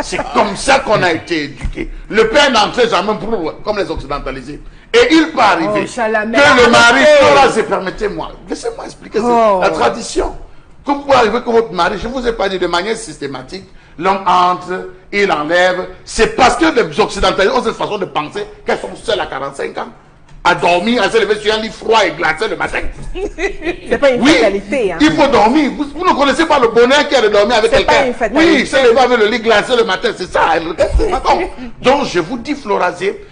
c'est comme ça qu'on a été éduqué. Le père n'entrait jamais comme les occidentalisés. Et il peut arriver Oh, Chalamel, que le mari, arrêtez. permettez-moi, laissez-moi expliquer, c'est Oh. la tradition. Que vous pouvez arriver que votre mari, je ne vous ai pas dit de manière systématique, l'homme entre, il enlève. C'est parce que les occidentalisés ont cette façon de penser qu'elles sont seules à 45 ans. À dormir, à se lever sur un lit froid et glacé le matin. C'est pas une Oui, fatalité. Hein. il faut dormir. Vous ne connaissez pas le bonheur qu'il y a de dormir avec C'est pas quelqu'un. une fatalité. Oui, se lever avec le lit glacé le matin, c'est ça. Donc, je vous dis, Florazé,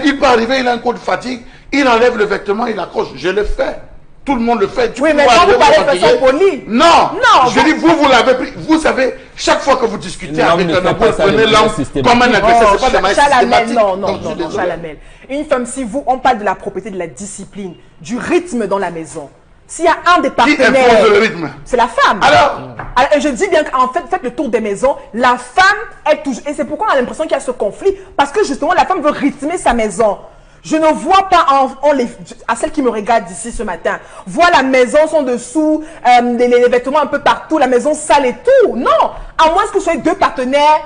il peut arriver, il a un coup de fatigue, il enlève le vêtement, il accroche. Je le fais. Tout le monde le fait. Oui, mais quand vous parlez de façon polie. Non, Non, je dis, vous l'avez pris. Vous savez, chaque fois que vous discutez L'homme avec ne un fait homme, pas vous ça de prenez manière l'homme systématique. comme un agresseur. Oh, C'est pas de manière Chalamel, systématique. non, Donc, je suis non, désolé. Chalamel. Une femme, si vous, on parle de la propriété, de la discipline, du rythme dans la maison. S'il y a un des Qui partenaires, impose le rythme? c'est la femme. Alors, Et je dis bien qu'en fait, faites le tour des maisons, la femme est toujours... Et c'est pourquoi on a l'impression qu'il y a ce conflit, parce que justement, la femme veut rythmer sa maison. Je ne vois pas à celles qui me regardent d'ici ce matin, voir la maison son dessous, les vêtements un peu partout, la maison sale et tout. Non, à moins que ce soit deux partenaires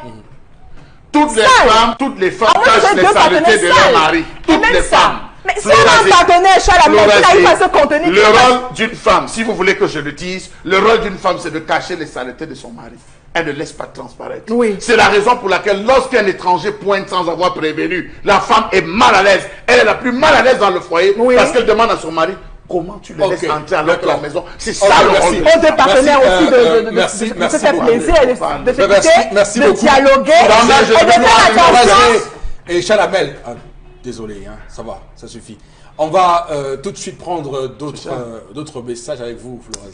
toutes les femmes cachent les saletés de leur mari. Toutes les femmes. Mais si on a un partenaire, Chalamel, il n'arrive pas à se contenir. Le rôle d'une femme, si vous voulez que je le dise, le rôle d'une femme, c'est de cacher les saletés de son mari. Elle ne laisse pas transparaître. Oui. C'est la raison pour laquelle lorsqu'un étranger pointe sans avoir prévenu, la femme est mal à l'aise. Elle est la plus mal à l'aise dans le foyer parce qu'elle demande à son mari comment tu le laisses entrer alors que la maison. C'est ça le rôle. On est partenaire aussi de se faire plaisir, de dialoguer et de faire attention. Et Chalamel, désolé, hein, ça va, ça suffit. On va tout de suite prendre d'autres messages avec vous, Florence.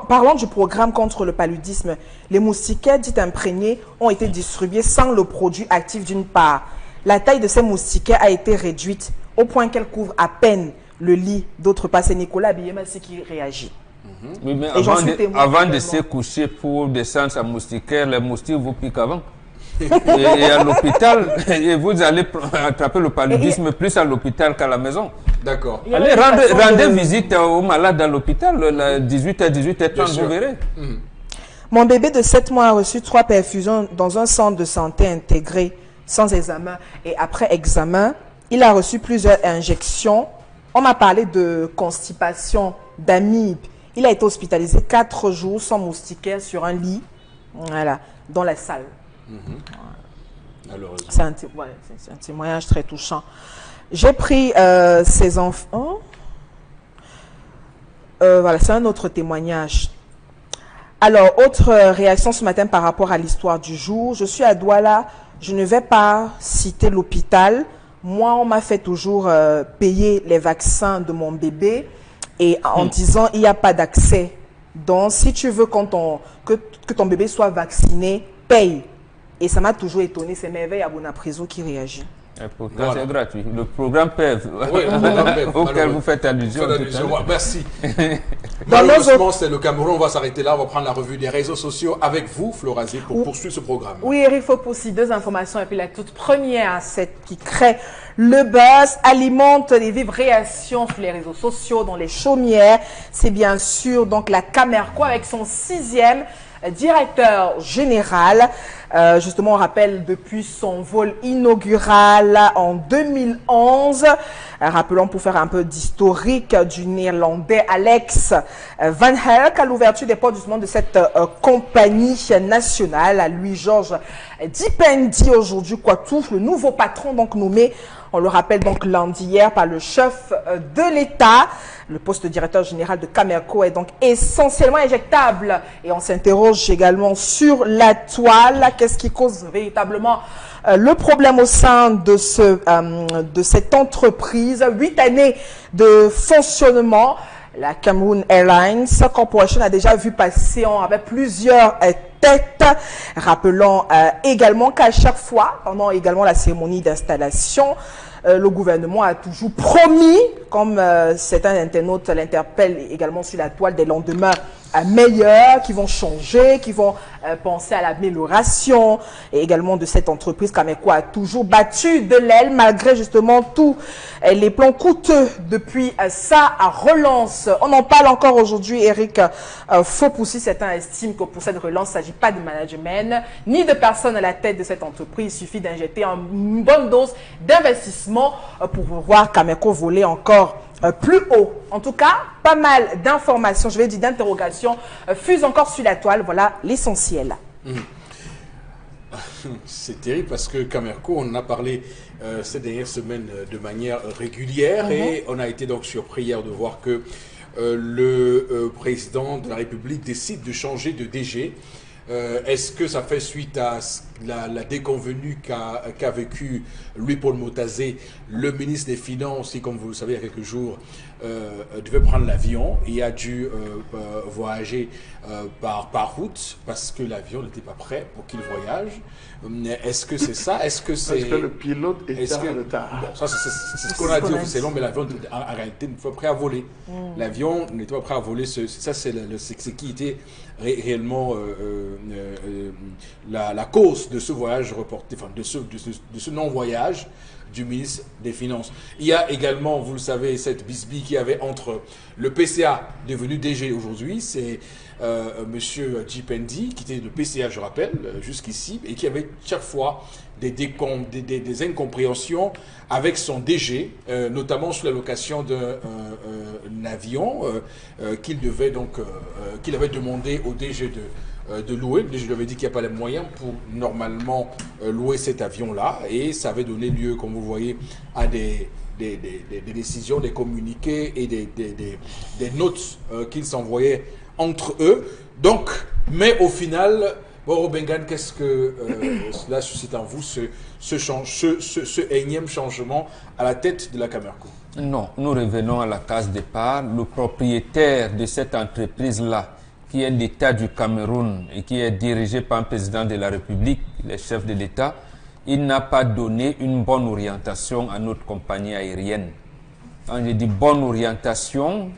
Parlons du programme contre le paludisme. Les moustiquaires dits imprégnés ont été distribués sans le produit actif d'une part. La taille de ces moustiquaires a été réduite au point qu'elle couvre à peine le lit. D'autre part, c'est Nicolas Biyemassi qui réagit. Oui, mais avant de se coucher pour descendre sa moustiquaire, les moustiques vous piquent avant. Et à l'hôpital, vous allez attraper le paludisme plus à l'hôpital qu'à la maison. D'accord. Allez, rendez visite aux malades à l'hôpital, 18h, 18h30, vous verrez. Mon bébé de 7 mois a reçu 3 perfusions dans un centre de santé intégré, sans examen. Et après examen, il a reçu plusieurs injections. On m'a parlé de constipation, d'amibes. Il a été hospitalisé 4 jours sans moustiquaire sur un lit, voilà, dans la salle. C'est un témoignage très touchant. J'ai pris ces enfants. Voilà, c'est un autre témoignage. Alors, autre réaction ce matin par rapport à l'histoire du jour. Je suis à Douala. Je ne vais pas citer l'hôpital. Moi, on m'a fait toujours payer les vaccins de mon bébé et en disant il n'y a pas d'accès. Donc, si tu veux que ton bébé soit vacciné, paye. Et ça m'a toujours étonné, c'est Merveille Abonapriso qui réagit. Et pourtant, c'est gratuit. Le programme PEV, auquel vous faites allusion. Merci. Malheureusement, c'est le Cameroun. On va s'arrêter là. On va prendre la revue des réseaux sociaux avec vous, Florazé, pour poursuivre ce programme. Oui, Eric Fopoussi, 2 informations. Et puis la toute première, celle qui crée le buzz, alimente les vives réactions sur les réseaux sociaux, dans les chaumières. C'est bien sûr donc la Camerco avec son 6e directeur général. Justement, on rappelle depuis son vol inaugural en 2011. Rappelons pour faire un peu d'historique du néerlandais Alex Van Herk à l'ouverture des portes justement de cette compagnie nationale. À Louis-Georges Dipendi aujourd'hui Quatouf, le nouveau patron donc nommé, on le rappelle donc lundi hier par le chef de l'État. Le poste de directeur général de Camerco est donc essentiellement injectable. Et on s'interroge également sur la toile. Qu'est-ce qui cause véritablement le problème au sein de cette entreprise? 8 années de fonctionnement. La Cameroon Airlines Corporation a déjà vu passer avec plusieurs têtes. Rappelons également qu'à chaque fois, pendant également la cérémonie d'installation, le gouvernement a toujours promis, comme certains internautes l'interpellent également sur la toile, des lendemains meilleurs, qui vont changer, qui vont penser à l'amélioration. Et également de cette entreprise, Camerco a toujours battu de l'aile, malgré justement tous les plans coûteux depuis sa relance. On en parle encore aujourd'hui, Eric Fopoussi. Certains estiment que pour cette relance, il ne s'agit pas de management, ni de personne à la tête de cette entreprise. Il suffit d'injecter une bonne dose d'investissement pour voir Camerco voler encore plus haut. En tout cas, pas mal d'informations, je vais dire d'interrogations, fusent encore sur la toile. Voilà l'essentiel. C'est terrible parce que Camerco, on en a parlé ces dernières semaines de manière régulière et on a été donc surpris hier de voir que le président de la République décide de changer de DG. Est-ce que ça fait suite à la déconvenue qu'a vécu Louis-Paul Motazé, le ministre des Finances, qui, comme vous le savez, il y a quelques jours, devait prendre l'avion et a dû voyager par route parce que l'avion n'était pas prêt pour qu'il voyage. Est-ce que c'est ça? Est-ce que c'est... Parce que le pilote était en retard. Bon, ça, c'est ce qu'on a dit officiellement, mais l'avion, en réalité, n'était pas prêt à voler. L'avion n'était pas prêt à voler. Ça, c'est ce qui était réellement la cause de ce voyage reporté, enfin de ce non-voyage du ministre des Finances. Il y a également, vous le savez, cette bisbille qu'il y avait entre le PCA, devenu DG aujourd'hui, c'est Monsieur Djipendi, qui était le PCA, je rappelle, jusqu'ici, et qui avait chaque fois des incompréhensions avec son DG, notamment sur la location d'un avion qu'il avait demandé au DG de louer. Le DG lui avait dit qu'il n'y a pas les moyens pour normalement louer cet avion-là, et ça avait donné lieu, comme vous voyez, à des décisions, des communiqués et des notes qu'ils s'envoyaient entre eux. Donc, mais au final, Boro Bengan, qu'est-ce que cela suscite en vous, ce énième changement à la tête de la Camerco? Non, nous revenons à la case départ. Le propriétaire de cette entreprise-là, qui est l'État du Cameroun et qui est dirigé par un président de la République, le chef de l'État, il n'a pas donné une bonne orientation à notre compagnie aérienne. Quand je dis bonne orientation,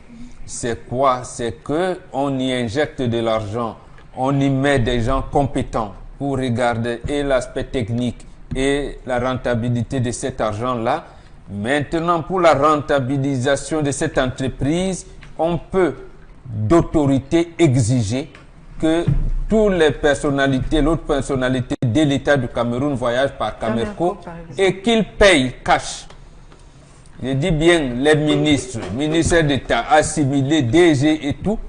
c'est quoi? C'est qu'on y injecte de l'argent, on y met des gens compétents pour regarder et l'aspect technique et la rentabilité de cet argent-là. Maintenant, pour la rentabilisation de cette entreprise, on peut d'autorité exiger que toutes les personnalités, l'autre personnalité de l'État du Cameroun voyage par Camerco et qu'ils payent cash. Je dis bien les ministres, ministères d'État, assimilés, DG et tout,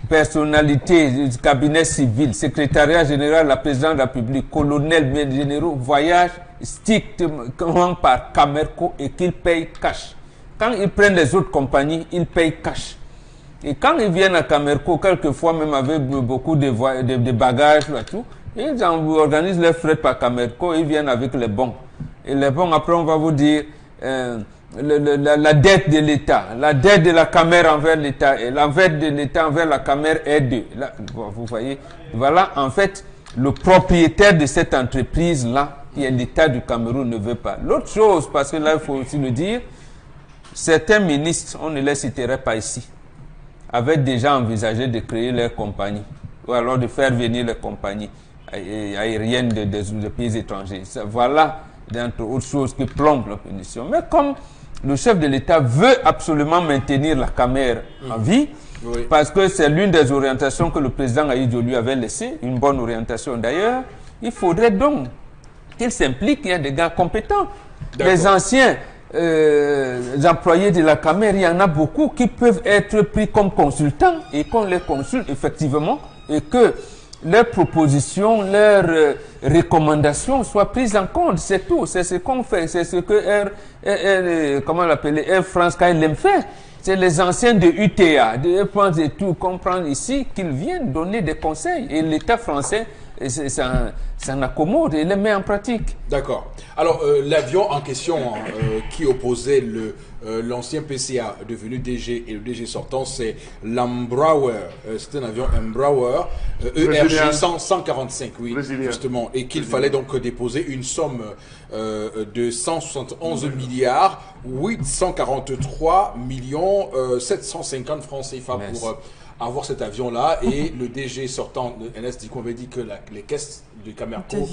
personnalités du cabinet civil, secrétariat général, la présidente de la République, colonel, généraux, voyagent strictement par Camerco et qu'ils payent cash. Quand ils prennent les autres compagnies, ils payent cash. Et quand ils viennent à Camerco, quelquefois même avec beaucoup de bagages, là, tout, ils organisent les frais par Camerco, ils viennent avec les bons. Et les bons, après, on va vous dire la dette de l'État, la dette de la Camer envers l'État, et la dette de l'État envers la Camer est de. Là, vous voyez, voilà, en fait, le propriétaire de cette entreprise-là, qui est l'État du Cameroun, ne veut pas. L'autre chose, parce que là, il faut aussi le dire, certains ministres, on ne les citerait pas ici, avaient déjà envisagé de créer leur compagnie, ou alors de faire venir les compagnies aériennes des pays étrangers. Voilà, d'entre autres choses qui plombent la punition. Mais comme le chef de l'État veut absolument maintenir la Camer en vie, parce que c'est l'une des orientations que le président Aïdjo lui avait laissées, une bonne orientation d'ailleurs, il faudrait donc qu'il s'implique, il y a des gars compétents. Les anciens employés de la Camer, il y en a beaucoup qui peuvent être pris comme consultants et qu'on les consulte effectivement et que leurs propositions, leurs recommandations soient prises en compte. C'est tout, c'est ce qu'on fait, c'est ce que comment l'appeler, Air France quand il l'aime faire. C'est les anciens de UTA, de Air France et tout, comprendre ici qu'ils viennent donner des conseils et l'État français s'en accommode et les met en pratique. D'accord. Alors, l'avion en question qui opposait l'ancien PCA devenu DG et le DG sortant, c'est l'Embraer. C'est un avion Embraer ERJ 145, oui, Brésilien. Justement. Et qu'il fallait donc déposer une somme de 171 milliards 843 millions 750 francs CFA pour avoir cet avion-là. Et le DG sortant de NS Diko avait dit que les caisses de Camerco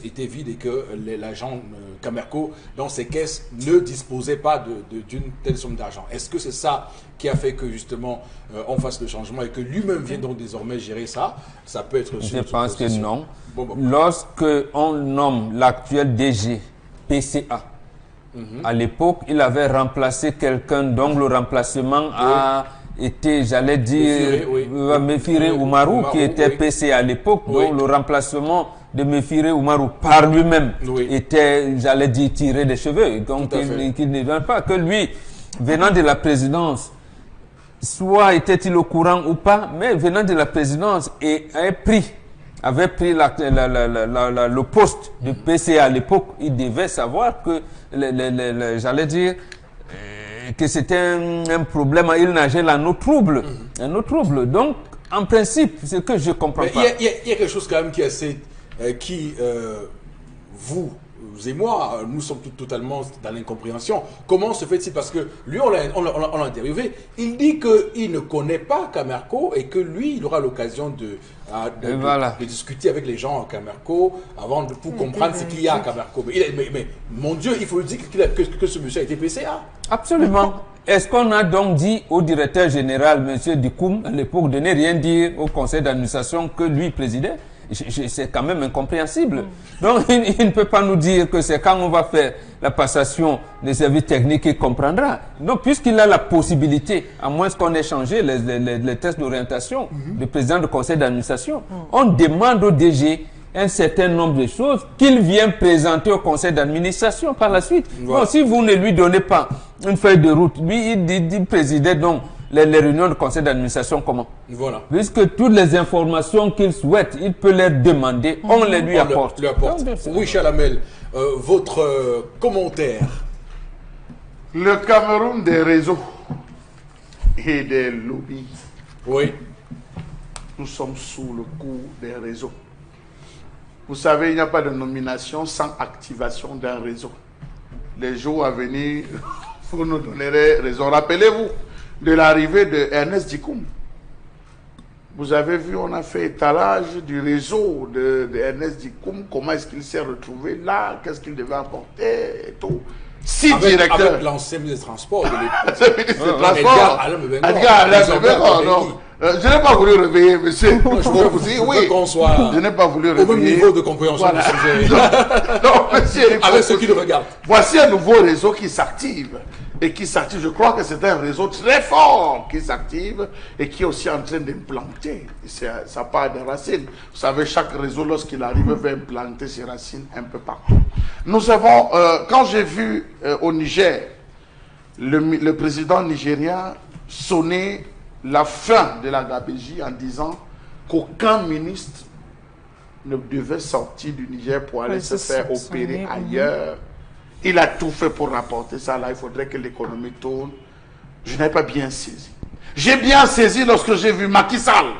étaient vides et que l'agent Camerco, dans ses caisses, ne disposait pas d'une telle somme d'argent. Est-ce que c'est ça qui a fait que justement on fasse le changement et que lui-même vient donc désormais gérer ça? Ça peut être... Je pense que non. Lorsque on nomme l'actuel DG PCA, à l'époque, il avait remplacé quelqu'un dont le remplacement a été, j'allais dire, Méfiré Oumarou, qui était PCA à l'époque, dont le remplacement de Méfiré Oumarou par lui-même était, j'allais dire, tiré des cheveux. Donc, il ne vient pas que lui, venant de la présidence, soit était-il au courant ou pas, mais venant de la présidence et avait pris le poste de PCA à l'époque, il devait savoir que, j'allais dire, que c'était un problème, il nageait dans nos troubles. Nos troubles. Donc, en principe, c'est que je comprends pas. Il y a quelque chose quand même qui est assez... vous et moi, nous sommes totalement dans l'incompréhension. Comment se fait-il? Parce que lui, on l'a interviewé, il dit qu'il ne connaît pas Camerco et que lui, il aura l'occasion de discuter avec les gens à Camerco pour comprendre ce qu'il y a à Camerco. Mais mon Dieu, il faut lui dire que ce monsieur a été PCA. Absolument. Est-ce qu'on a donc dit au directeur général, M. Dikoum, à l'époque, de ne rien dire au conseil d'administration que lui présidait? C'est quand même incompréhensible. Donc, il ne peut pas nous dire que c'est quand on va faire la passation des services techniques qu'il comprendra. Donc, puisqu'il a la possibilité, à moins qu'on ait changé les tests d'orientation du président du conseil d'administration, on demande au DG un certain nombre de choses qu'il vient présenter au conseil d'administration par la suite. Voilà. Bon, si vous ne lui donnez pas une feuille de route, lui, il présidait donc les réunions du conseil d'administration comment? Voilà. Puisque toutes les informations qu'il souhaite, il peut les demander, on les lui apporte. Oui, Chalamel, votre commentaire. Le Cameroun des réseaux et des lobbies. Oui. Nous sommes sous le coup des réseaux. Vous savez, il n'y a pas de nomination sans activation d'un réseau. Les jours à venir, vous nous donnerez raison. Rappelez-vous de l'arrivée de Ernest Dikoum. Vous avez vu, on a fait étalage du réseau de Ernest Dikoum, comment est-ce qu'il s'est retrouvé là, qu'est-ce qu'il devait apporter et tout. Directeurs. Avec l'ancien ministre des Transports de l'époque. Ministre des Transports. Edgar Alain Bebengo, non. Je n'ai pas voulu réveiller, monsieur. Oui. Je n'ai pas voulu réveiller. Au même niveau de compréhension du sujet. Non, monsieur. Avec ceux qui le regardent. Voici un nouveau réseau qui s'active. Et qui s'active. Je crois que c'est un réseau très fort qui s'active et qui est aussi en train d'implanter. Ça part des racines. Vous savez, chaque réseau, lorsqu'il arrive, va implanter ses racines un peu partout. Nous avons, quand j'ai vu au Niger, le président nigérien sonner la fin de la gabégie en disant qu'aucun ministre ne devait sortir du Niger pour aller se faire opérer ailleurs. Il a tout fait pour rapporter ça. Là, il faudrait que l'économie tourne. Je n'ai pas bien saisi. J'ai bien saisi lorsque j'ai vu Macky Sall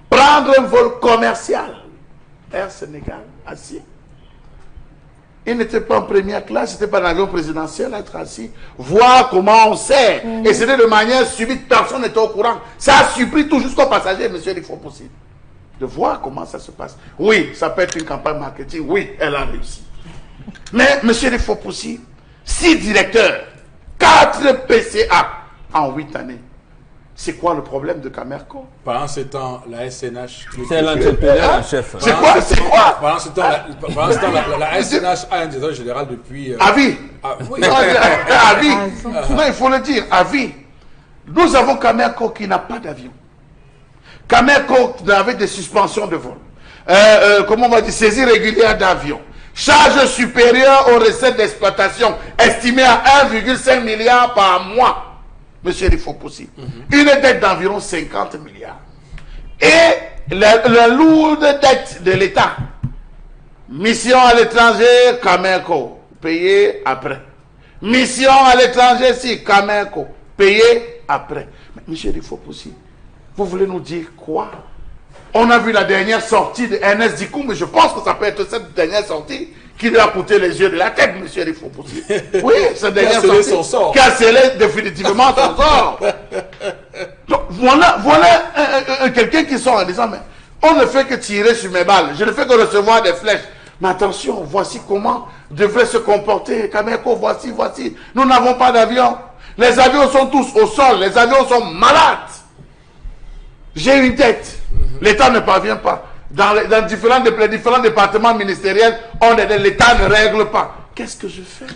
prendre un vol commercial. Air Sénégal, assis. Il n'était pas en première classe, c'était pas dans l'avion présidentiel, être assis. Voir comment on sert. Et c'était de manière subite, personne n'était au courant. Ça a surpris tout jusqu'au passager, monsieur il faut possible. De voir comment ça se passe. Oui, ça peut être une campagne marketing. Oui, elle a réussi. Mais, monsieur il faut possible, 6 directeurs, 4 PCA en 8 années. C'est quoi le problème de Camerco? Pendant ce temps, la SNH... C'est l'entrepreneur en chef. C'est quoi? Pendant ce temps, la SNH a un directeur général depuis... À vie. Oui. À vie. Non, il faut le dire, à vie. Nous avons Camerco qui n'a pas d'avion. Camerco avec des suspensions de vol. Comment on va dire? Saisie régulière d'avion. Charge supérieure aux recettes d'exploitation estimées à 1,5 milliard par mois. Monsieur, il faut possible. Une dette d'environ 50 milliards. Et la lourde dette de l'État. Mission à l'étranger, Camerco, payé après. Mission à l'étranger, si, Camerco, payé après. Mais monsieur, il faut possible. Vous voulez nous dire quoi? On a vu la dernière sortie de Ernest Dikoum, mais je pense que ça peut être cette dernière sortie qui lui a coûté les yeux de la tête, monsieur il faut possible. Oui, cette dernière sortie qui a scellé définitivement son sort. Donc, voilà quelqu'un qui sort en disant, mais on ne fait que tirer sur mes balles, je ne fais que recevoir des flèches. Mais attention, voici comment devrait se comporter Camerco, voici. Nous n'avons pas d'avion. Les avions sont tous au sol, les avions sont malades. J'ai une dette. L'État ne parvient pas. Dans les différents départements ministériels, l'État ne règle pas. Qu'est-ce que je fais?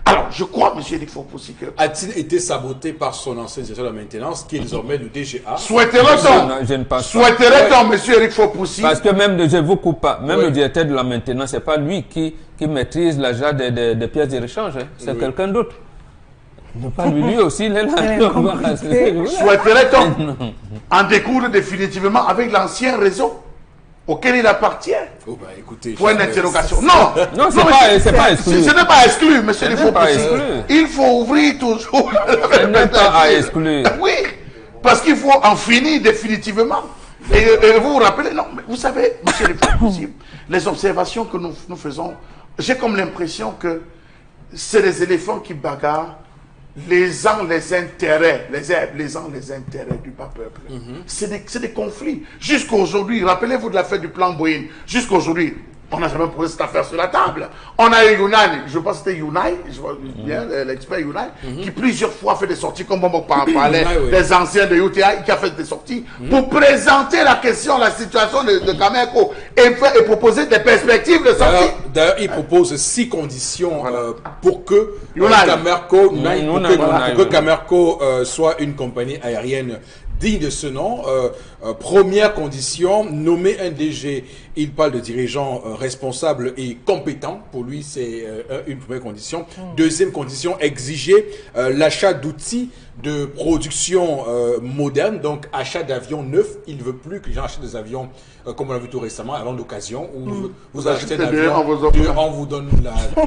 Alors, je crois, monsieur Eric Fopoussi, que... A-t-il été saboté par son ancien directeur de la maintenance, qui est désormais le DGA? Souhaiterait-on, monsieur Eric Fopoussi? Parce que même, je ne vous coupe pas, même le directeur de la maintenance, ce n'est pas lui qui maîtrise l'achat des pièces de rechange. Hein. C'est quelqu'un d'autre. Pas lui aussi, il est là. Souhaiterait-on en découdre définitivement avec l'ancien réseau auquel il appartient? Oh bah écoutez, point d'interrogation. Non, c'est pas exclu. Ce n'est pas exclu, monsieur. Il faut ouvrir toujours. Ce n'est pas à exclure. Oui, parce qu'il faut en finir définitivement. Et vous vous rappelez, non, mais vous savez, monsieur les observations que nous faisons j'ai comme l'impression que c'est les éléphants qui bagarrent, les uns les intérêts, les intérêts du bas peuple. C'est des conflits. Jusqu'à aujourd'hui, rappelez-vous de l'affaire du plan Boeing, jusqu'à aujourd'hui, on n'a jamais posé cette affaire sur la table. On a eu Yunai, je pense que c'était Yunai, je vois bien l'expert Yunai, qui plusieurs fois a fait des sorties, comme on parlait des anciens de UTI, qui a fait des sorties pour présenter la question, la situation de Camerco et proposer des perspectives de sortie. D'ailleurs, il propose 6 conditions pour que Camerco soit une compagnie aérienne digne de ce nom. Première condition, nommer un DG. Il parle de dirigeants responsables et compétents. Pour lui, c'est une première condition. Deuxième condition, exiger l'achat d'outils de production moderne, donc achat d'avions neufs. Il ne veut plus que les gens achètent des avions, comme on l'a vu tout récemment, avant d'occasion, où vous achetez un avion, on vous donne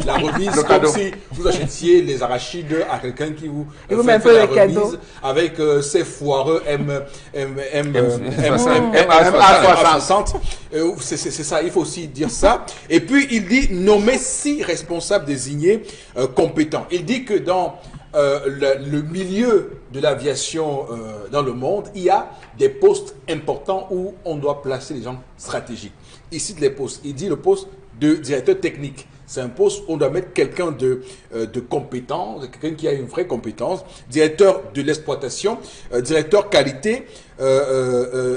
la remise, comme si vous achetiez les arachides à quelqu'un qui vous fait la remise, avec ses foireux MA60. C'est ça, il faut aussi dire ça. Et puis, il dit nommer 6 responsables désignés compétents. Il dit que dans le milieu de l'aviation dans le monde, il y a des postes importants où on doit placer les gens stratégiques. Il cite les postes. Il dit le poste de directeur technique. C'est un poste où on doit mettre quelqu'un de compétent, quelqu'un qui a une vraie compétence, directeur de l'exploitation, directeur qualité,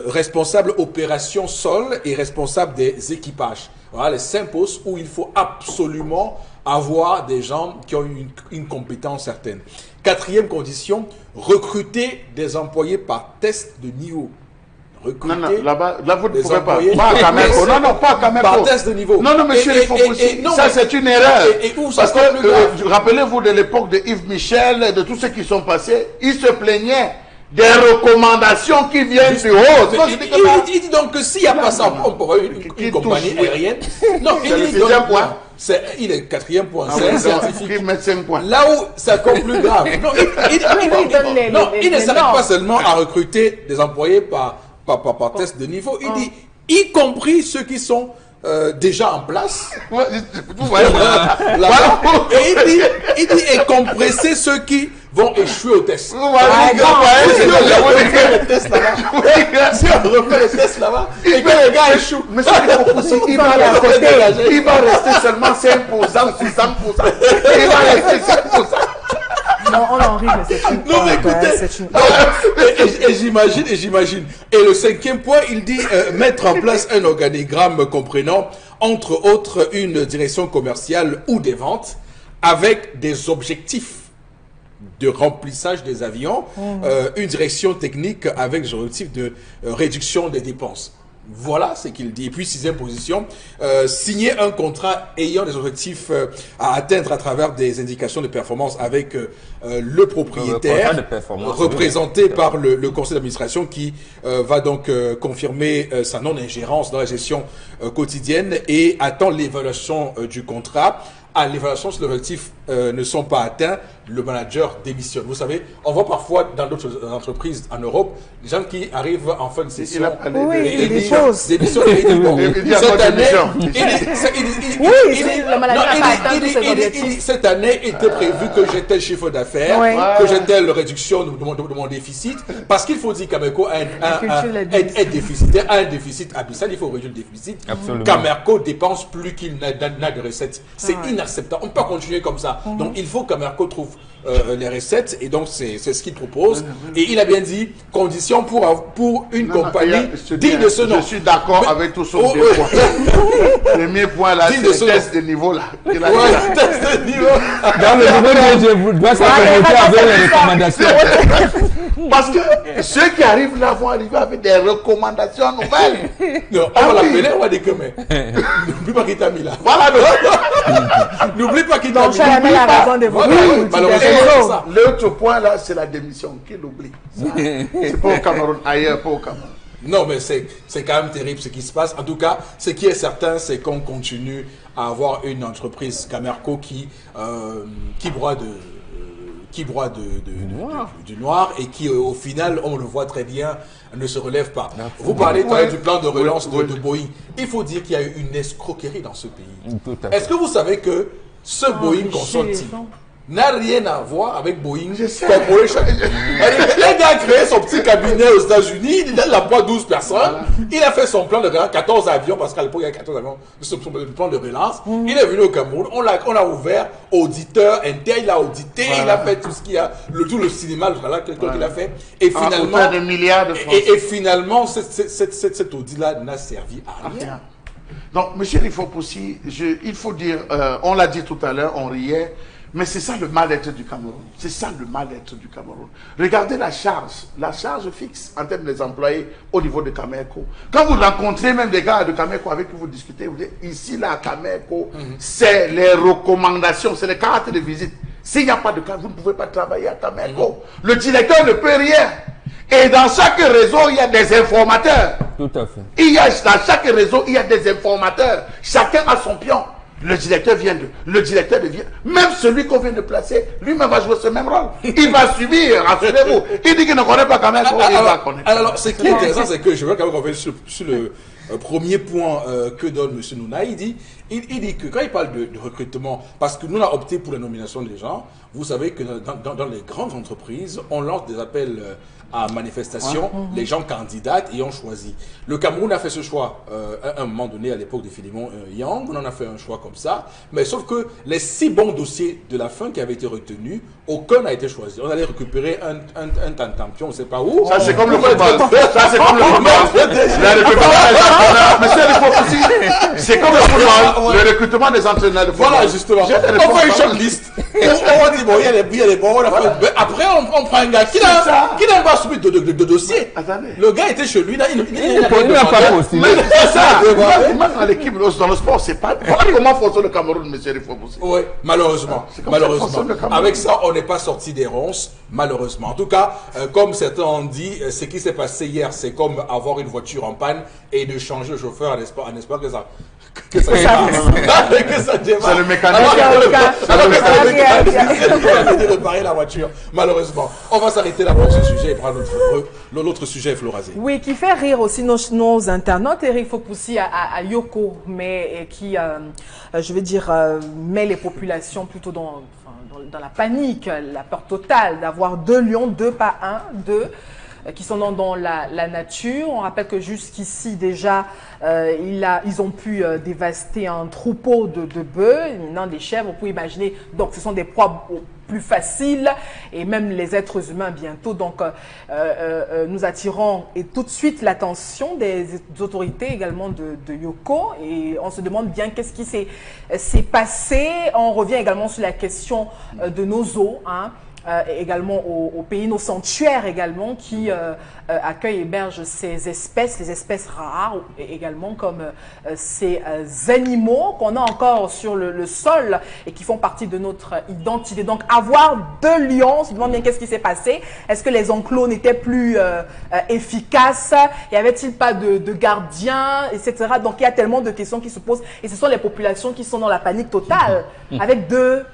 responsable opération sol et responsable des équipages. Voilà les 5 postes où il faut absolument avoir des gens qui ont une compétence certaine. 4e condition, recruter des employés par test de niveau. Non, là vous ne pouvez pas. Pas à Camerco. Non, pas à Camerco. Par test de niveau. Non, monsieur, il faut aussi. Ça, c'est une erreur. Parce que, rappelez-vous de l'époque de Yves Michel, de tous ceux qui sont passés, ils se plaignaient des recommandations qui viennent du haut. Il dit donc que s'il n'y a pas ça, on pourrait une compagnie aérienne. Non, il est 6e point. Il est 4e point. C'est un scientifique. Il met 5 points. Là où c'est encore plus grave. Non, il ne s'arrête pas seulement à recruter des employés par test de niveau. Il dit, y compris ceux qui sont déjà en place. Vous voyez, et il dit, et compresser ceux qui vont échouer au test. Vous voyez, si on refait les tests là-bas, et que les gars échouent. Monsieur il va rester seulement 5%, 600%. Il va rester 5%. Non, on en rit, mais c'est une non, mais écoutez, et j'imagine. Et le 5e point, il dit mettre en place un organigramme comprenant, entre autres, une direction commerciale ou des ventes, avec des objectifs de remplissage des avions, une direction technique avec des objectifs de réduction des dépenses. Voilà ce qu'il dit. Et puis, 6e position, signer un contrat ayant des objectifs à atteindre à travers des indications de performance avec le propriétaire, représenté par le conseil d'administration qui va donc confirmer sa non-ingérence dans la gestion quotidienne et attend l'évaluation du contrat. À l'évaluation, si les objectifs ne sont pas atteints, le manager démissionne. Vous savez, on voit parfois dans d'autres entreprises en Europe, des gens qui arrivent en fin de session il dépose. Démissionne et il dit bon, cette année, cette année était prévu que j'ai tel chiffre d'affaires, que j'ai telle réduction de mon déficit, parce qu'il faut dire qu'Camerco a un déficit abyssal, il faut réduire le déficit. Camerco dépense plus qu'il n'a de recettes. C'est inacceptable. On peut pas continuer comme ça. Donc il faut que Camerco trouve les recettes et donc c'est ce qu'il propose. Et il a bien dit condition pour une compagnie digne de ce nom. Je suis d'accord avec tout sauf deux points. Le premier point là, c'est le test de niveau là. Test de niveau. Dans le niveau de dois s'arrêter avec les recommandations. Parce que ceux qui arrivent là vont arriver avec des recommandations nouvelles. Non, on va l'appeler, on va dire que mais. N'oublie pas qu'il t'a mis là. Voilà. N'oublie pas qu'il t'a mis. Malheureusement, l'autre point là, c'est la démission. Qui l'oublie? C'est pas au Cameroun, ailleurs, pas au Cameroun. Non, mais c'est quand même terrible ce qui se passe. En tout cas, ce qui est certain, c'est qu'on continue à avoir une entreprise Camerco qui broie qui broie du noir et qui, au final, on le voit très bien, ne se relève pas. Vous parlez du plan de relance de Boeing. Il faut dire qu'il y a eu une escroquerie dans ce pays. Est-ce que vous savez que ce Boeing Consulting n'a rien à voir avec Boeing Corporation? Le gars a créé son petit cabinet aux États-Unis, il emploie 12 personnes, il a fait son plan de relance, 14 avions, parce qu'à l'époque il y a 14 avions, son plan de relance, il est venu au Cameroun, on a ouvert auditeur interne, il a audité, il a fait tout ce qu'il y a, tout le cinéma, qu'il a fait, et finalement, de milliards de francs. Et finalement, cet audit-là n'a servi à rien. Donc, M. Rifopoussi, il faut dire, on l'a dit tout à l'heure, on riait, mais c'est ça le mal-être du Cameroun. C'est ça le mal-être du Cameroun. Regardez la charge fixe en termes des employés au niveau de Cameco. Quand vous rencontrez même des gars de Cameco avec qui vous discutez, vous dites, ici, là, à Cameco, c'est les recommandations, c'est les cartes de visite. S'il n'y a pas de carte, vous ne pouvez pas travailler à Cameco. Le directeur ne peut rien. Et dans chaque réseau, il y a des informateurs. Tout à fait. Dans chaque réseau, il y a des informateurs. Chacun a son pion. Le directeur devient, même celui qu'on vient de placer, lui-même va jouer ce même rôle. Il va subir, rassurez-vous. Il dit qu'il ne connaît pas quand même. Il va connaître. Alors, ce qui est intéressant, c'est que je veux quand même revenir sur le premier point que donne M. Nouna. Il dit que quand il parle de recrutement, parce que nous on a opté pour la nomination des gens, vous savez que dans les grandes entreprises, on lance des appels à manifestation, les gens candidatent et ont choisi. Le Cameroun a fait ce choix à un moment donné, à l'époque de Philemon Yang, on en a fait un choix comme ça, mais sauf que les 6 bons dossiers de la fin qui avaient été retenus, aucun n'a été choisi. On allait récupérer un tantampion, on ne sait pas où. Ça c'est comme le football. Ça c'est comme le football. Monsieur Rifopoussi, c'est comme le football, le recrutement des entraîneurs de football. Voilà, justement. On fait une shortlist. On dit, bon, il y a les bons. Après, on prend un gars qui n'a pas soumis de dossier. Attendez. Le gars était chez lui, il n'a pas postulé. C'est ça. Dans l'équipe, dans le sport, c'est pas. Voilà comment fonctionne le Cameroun, monsieur Rifopoussi. Oui, malheureusement. Avec ça, on n'est pas sorti des ronces, malheureusement. En tout cas, comme certains ont dit, ce qui s'est passé hier, c'est comme avoir une voiture en panne et de changer le chauffeur en espoir que ça démarre. C'est le mécanicien. Alors de réparer la voiture, malheureusement. On va s'arrêter là pour ce sujet et prendre l'autre sujet, Florazé. Oui, qui fait rire aussi nos internautes, Eric Fopoussi à Yoko, mais qui, je veux dire, met les populations plutôt dans la panique, la peur totale d'avoir 2 lions, 2 pas 1, 2 qui sont dans la nature. On rappelle que jusqu'ici déjà, ils ont pu dévaster un troupeau de bœufs, maintenant des chèvres, vous pouvez imaginer. Donc ce sont des proies plus faciles et même les êtres humains bientôt. Donc nous attirons et tout de suite l'attention des autorités également de Yoko et on se demande bien qu'est-ce qui s'est passé. On revient également sur la question de nos eaux, hein. Également au pays, nos sanctuaires également qui accueillent et hébergent ces espèces, les espèces rares également comme ces animaux qu'on a encore sur le sol et qui font partie de notre identité. Donc avoir 2 lions, on se demande bien qu'est-ce qui s'est passé. Est-ce que les enclos n'étaient plus efficaces? Y avait-il pas de gardiens, etc. Donc il y a tellement de questions qui se posent et ce sont les populations qui sont dans la panique totale avec deux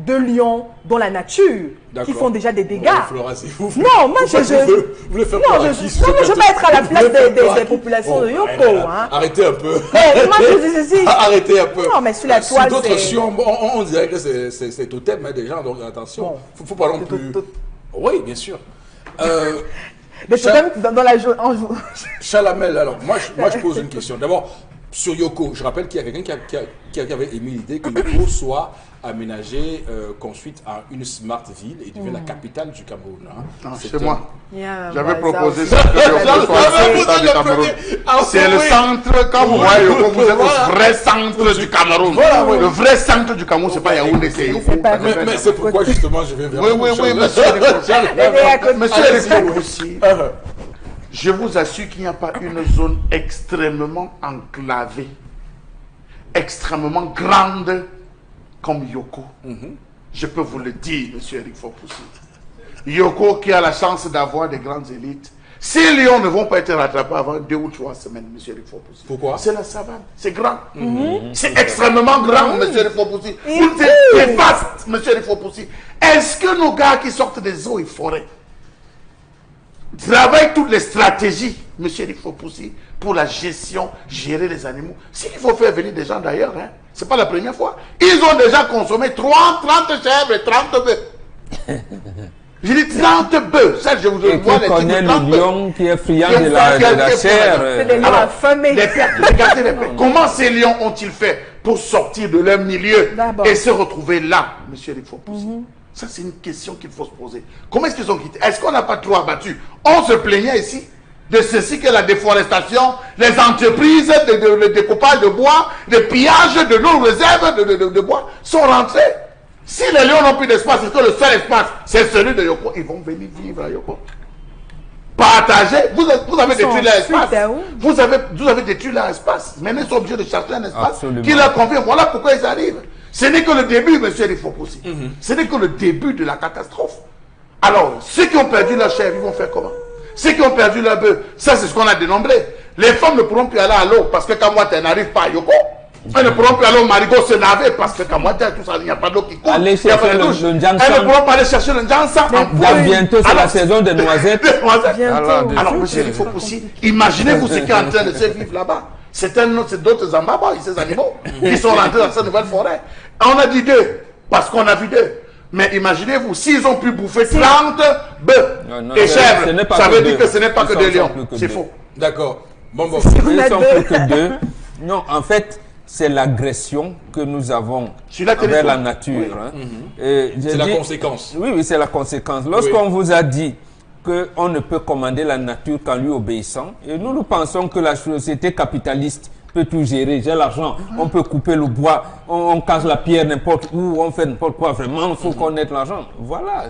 lions dans la nature qui font déjà des dégâts. Non, moi je veux pas être à la place des populations de Yoko. Hein. Arrêtez un peu. Moi je dis arrêtez un peu. Non, mais sur la toile, on dirait que c'est totem hein, des gens, donc attention. Faut pas non plus. Oui, bien sûr. Mais totem dans la journée. Chalamel, alors moi je pose une question. D'abord, sur Yoko, je rappelle qu'il y a quelqu'un qui avait émis l'idée que Yoko soit aménagé, construite en une smart ville et devient la capitale du Cameroun. Hein. C'est moi. J'avais proposé ça. C'est le centre, quand vous voyez Yoko, vous êtes le vrai centre du Cameroun. Le vrai centre du Cameroun, c'est pas Yaoundé, c'est Yoko. Mais c'est pourquoi justement je vais vers Oui, monsieur Rifopoussi. Je vous assure qu'il n'y a pas une zone extrêmement enclavée, extrêmement grande comme Yoko. Je peux vous le dire, monsieur Eric Fopoussi. Yoko qui a la chance d'avoir des grandes élites, Ces lions ne vont pas être rattrapés avant 2 ou 3 semaines, monsieur Rifopoussi. Pourquoi? C'est la savane, c'est grand. C'est extrêmement grand, monsieur Rifopoussi. C'est vaste, monsieur Rifopoussi. Est-ce que nos gars qui sortent des eaux et forêts travaillent toutes les stratégies, monsieur Rifopoussi, pour la gestion, gérer les animaux? S'il faut faire venir des gens d'ailleurs, hein, c'est pas la première fois. Ils ont déjà consommé 30 chèvres et 30 bœufs. J'ai dit 30 bœufs. Ça, je vous Et qui connaît le lion qui est friand de la chair. C'est des lions affamés. Regardez les bœufs. Comment ces lions ont-ils fait pour sortir de leur milieu et se retrouver là, monsieur Rifopoussi? Ça, c'est une question qu'il faut se poser. Comment est-ce qu'ils ont quitté? Est-ce qu'on n'a pas trop abattu? On se plaignait ici de ceci que la déforestation, les entreprises de découpage de bois, le pillage de nos réserves de bois sont rentrés. Si les lions n'ont plus d'espace, c'est que le seul espace, c'est celui de Yoko. Ils vont venir vivre à Yoko. Partager. Vous avez détruit leur espace. Vous avez détruit leur espace. Maintenant, ils sont obligés de chercher un espace qui leur convient. Voilà pourquoi ils arrivent. Ce n'est que le début, monsieur Rifopoussi. Ce n'est que le début de la catastrophe. Alors, ceux qui ont perdu leur chair, ils vont faire comment? Ceux qui ont perdu leur bœuf, ça c'est ce qu'on a dénombré. Les femmes ne pourront plus aller à l'eau parce que Kamwata n'arrive pas à Yoko. Elles ne pourront plus aller au Marigot se laver parce que Kamwata, tout ça, il n'y a pas d'eau qui coule. Aller chercher le Njansan. Elles ne pourront pas aller chercher le Njansan. Bientôt, c'est la saison des noisettes. Alors, monsieur Rifopoussi, imaginez-vous ce qui est en train de se vivre là-bas. C'est d'autres Zambaba, ces animaux, qui sont rentrés dans cette nouvelle forêt. On a dit 2, parce qu'on a vu 2. Mais imaginez-vous, s'ils ont pu bouffer 30 bœufs et chèvres, ça veut dire que ce n'est pas que des lions. C'est faux. D'accord. Bon. Ils ne sont plus que 2. Non, en fait, c'est l'agression que nous avons envers la nature. C'est la conséquence. Oui, c'est la conséquence. Lorsqu'on vous a dit qu'on ne peut commander la nature qu'en lui obéissant, et nous pensons que la société capitaliste peut tout gérer, j'ai l'argent, on peut couper le bois, on casse la pierre n'importe où, on fait n'importe quoi, vraiment, il faut connaître l'argent. Voilà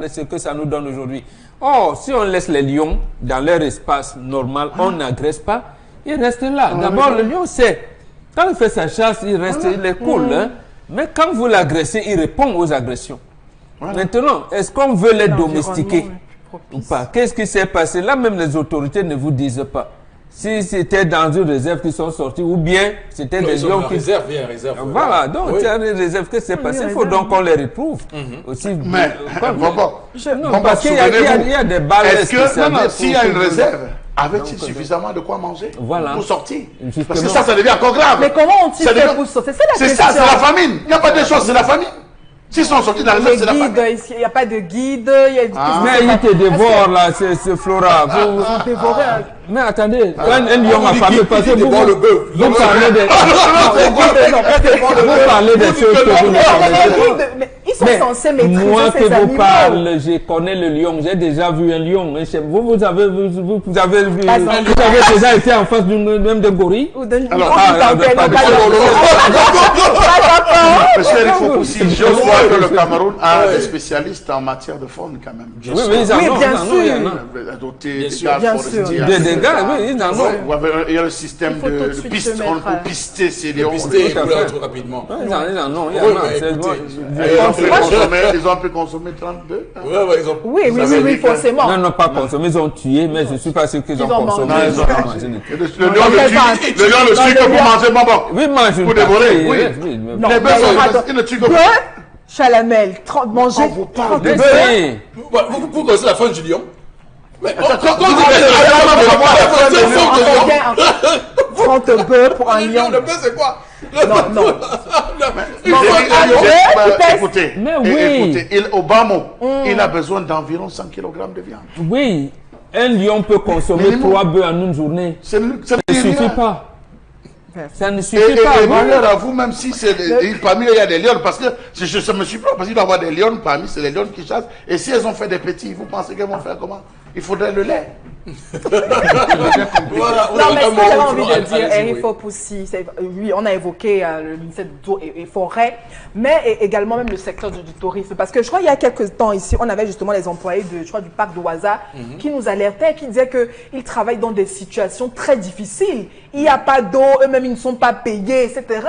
ce que ça nous donne aujourd'hui. Or, si on laisse les lions dans leur espace normal, on n'agresse pas, ils restent là. D'abord, le lion sait, quand il fait sa chasse, il reste, il est cool, hein? Mais quand vous l'agressez, il répond aux agressions. Maintenant, est-ce qu'on veut les domestiquer ou pas? Qu'est-ce qui s'est passé? Là, même les autorités ne vous disent pas. Si c'était dans une réserve qui sont sortis, ou bien c'était des lions qui... réserve. Voilà, donc il y a des réserves qui s'est passé. Il faut donc qu'on les retrouve. Aussi. Mais, parce qu'il y a des balles. Est-ce que, s'il y a une réserve, avait-il suffisamment de quoi manger pour sortir? Parce que ça devient encore grave. Mais comment ont-ils fait pour sortir? C'est ça la question. C'est ça, c'est la famine. Il n'y a pas de choses, c'est la famine. S'ils sont sortis dans la réserve, c'est la famine. Il n'y a pas de guide. Mais il te dévore là, c'est Flora. Mais attendez, un lion affamé, parce que vous parlez des choses que vous ne connaissez pas. Mais ils sont censés maîtriser moi ces que vous animaux. parle, je connais le lion, j'ai déjà vu un lion. Vous avez déjà été en face même d'un gorille? Monsieur Rifopoussi, je crois que le Cameroun a des spécialistes en matière de faune quand même. Oui, Bien sûr. Il y a le système de piste, on peut pister ces lions. Rapidement. Ils ont pu consommer 32. Oui, forcément. Non, pas consommé, ils ont tué, mais je ne suis pas sûr qu'ils ont consommé. Le lion le tue que pour manger, bonbon. Oui, mange. Pour dévorer, oui. Les bœufs, ils ne tuent que pour Chalamel, manger 30 bœufs. Vous connaissez la faune du lion? Mais 30 bœufs pour un lion. Le bœuf, c'est quoi? Non. Écoutez, Obama, il a besoin d'environ 100 kg de viande. Oui, un lion peut consommer 3 bœufs en une journée. Ça ne suffit pas. Ça ne suffit pas. Et malheur à vous, même si c'est parmi eux, il y a des lions, parce que je me suis pris, parce qu'il doit y avoir des lions parmi, c'est les lions qui chassent. Et si elles ont fait des petits, vous pensez qu'elles vont faire comment? Il faudrait le lait. Non, mais ce que j'avais envie de dire, Eric Fopoussi, oui, on a évoqué le ministère d'eau et forêt, mais également même le secteur du tourisme. Parce que je crois qu'il y a quelques temps ici, on avait justement les employés du parc d'Ouaza qui nous alertaient, qui disaient qu'ils travaillent dans des situations très difficiles. Il n'y a pas d'eau, eux-mêmes ils ne sont pas payés, etc.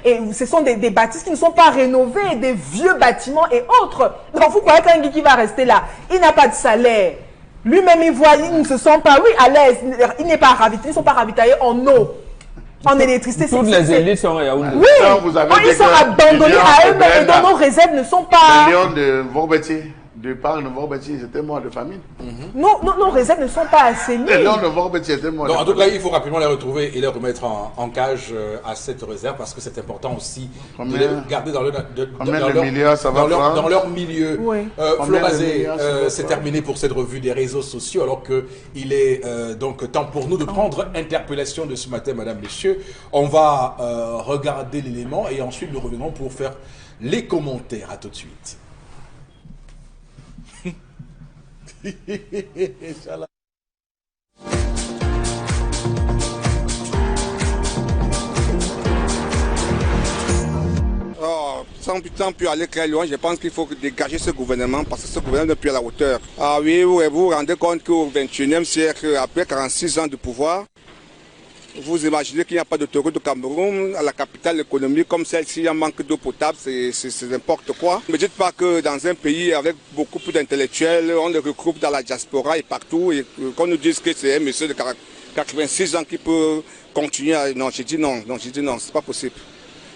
Et ce sont des bâtisses qui ne sont pas rénovées, des vieux bâtiments et autres. Donc vous croyez qu'un Guy qui va rester là, il n'a pas de salaire. Lui-même, il voit, il ne se sent pas, oui, à l'aise. Il n'est pas ravitaillé, ils ne sont pas ravitaillés en eau, en électricité. Toutes les élites sont à Yaoundé. Oui, ils sont abandonnés à eux-mêmes et dans nos réserves ne sont pas... Les lions de Vorbetier, du parc de Vorbetier, c'était mort de famine. Non, nos réserves ne sont pas assainies. Les lions de Vorbetier étaient morts de famine. En tout cas, il faut rapidement les retrouver et les remettre en cage à cette réserve parce que c'est important aussi de les garder dans, dans leur milieu. Oui. Florazé, c'est terminé pour cette revue des réseaux sociaux alors qu'il est donc temps pour nous de prendre interpellation de ce matin, madame, messieurs. On va regarder l'élément et ensuite nous revenons pour faire les commentaires. À tout de suite. Sans plus aller très loin, je pense qu'il faut dégager ce gouvernement parce que ce gouvernement n'est plus à la hauteur. Ah oui, vous vous rendez compte qu'au XXIe siècle, après 46 ans de pouvoir, vous imaginez qu'il n'y a pas d'autoroute au Cameroun, à la capitale économique comme celle-ci, il y a un manque d'eau potable, c'est n'importe quoi. Ne me dites pas que dans un pays avec beaucoup plus d'intellectuels, on les regroupe dans la diaspora et partout, et qu'on nous dise que c'est un monsieur de 86 ans qui peut continuer à... Non, j'ai dit non, c'est pas possible.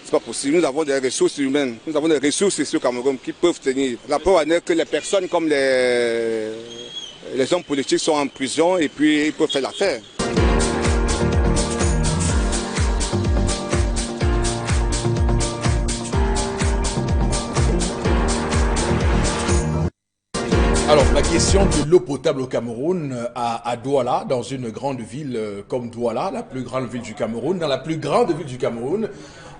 C'est pas possible. Nous avons des ressources humaines, nous avons des ressources ici au Cameroun qui peuvent tenir. La preuve est que les personnes comme les hommes politiques sont en prison et puis ils peuvent faire l'affaire. Alors, la question de l'eau potable au Cameroun, à Douala, dans une grande ville comme Douala, la plus grande ville du Cameroun, dans la plus grande ville du Cameroun,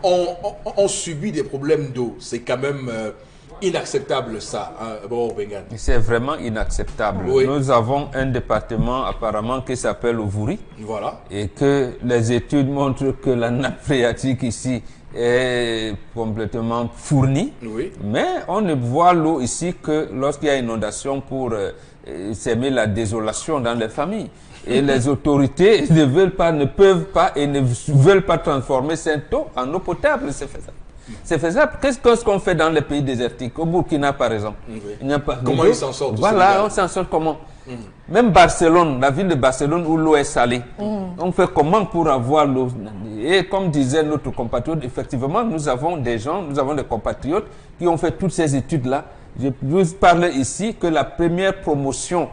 on subit des problèmes d'eau. C'est quand même inacceptable ça, hein, Bengan. C'est vraiment inacceptable. Oui. Nous avons un département apparemment qui s'appelle Ovouri. Voilà. Et que les études montrent que la nappe phréatique ici est complètement fournie. Oui. Mais on ne voit l'eau ici que lorsqu'il y a inondation pour s'aimer la désolation dans les familles. Et les autorités ne peuvent pas et ne veulent pas transformer cette eau en eau potable. C'est faisable. C'est faisable. Qu'est-ce qu'on fait dans les pays désertiques? Au Burkina, par exemple. Oui. Il n'y a pas comment ils s'en sortent? Voilà, on s'en sort comment? Même Barcelone, la ville de Barcelone où l'eau est salée. On fait comment pour avoir l'eau? Et comme disait notre compatriote, effectivement, nous avons des compatriotes qui ont fait toutes ces études-là. Je vous parle ici que la première promotion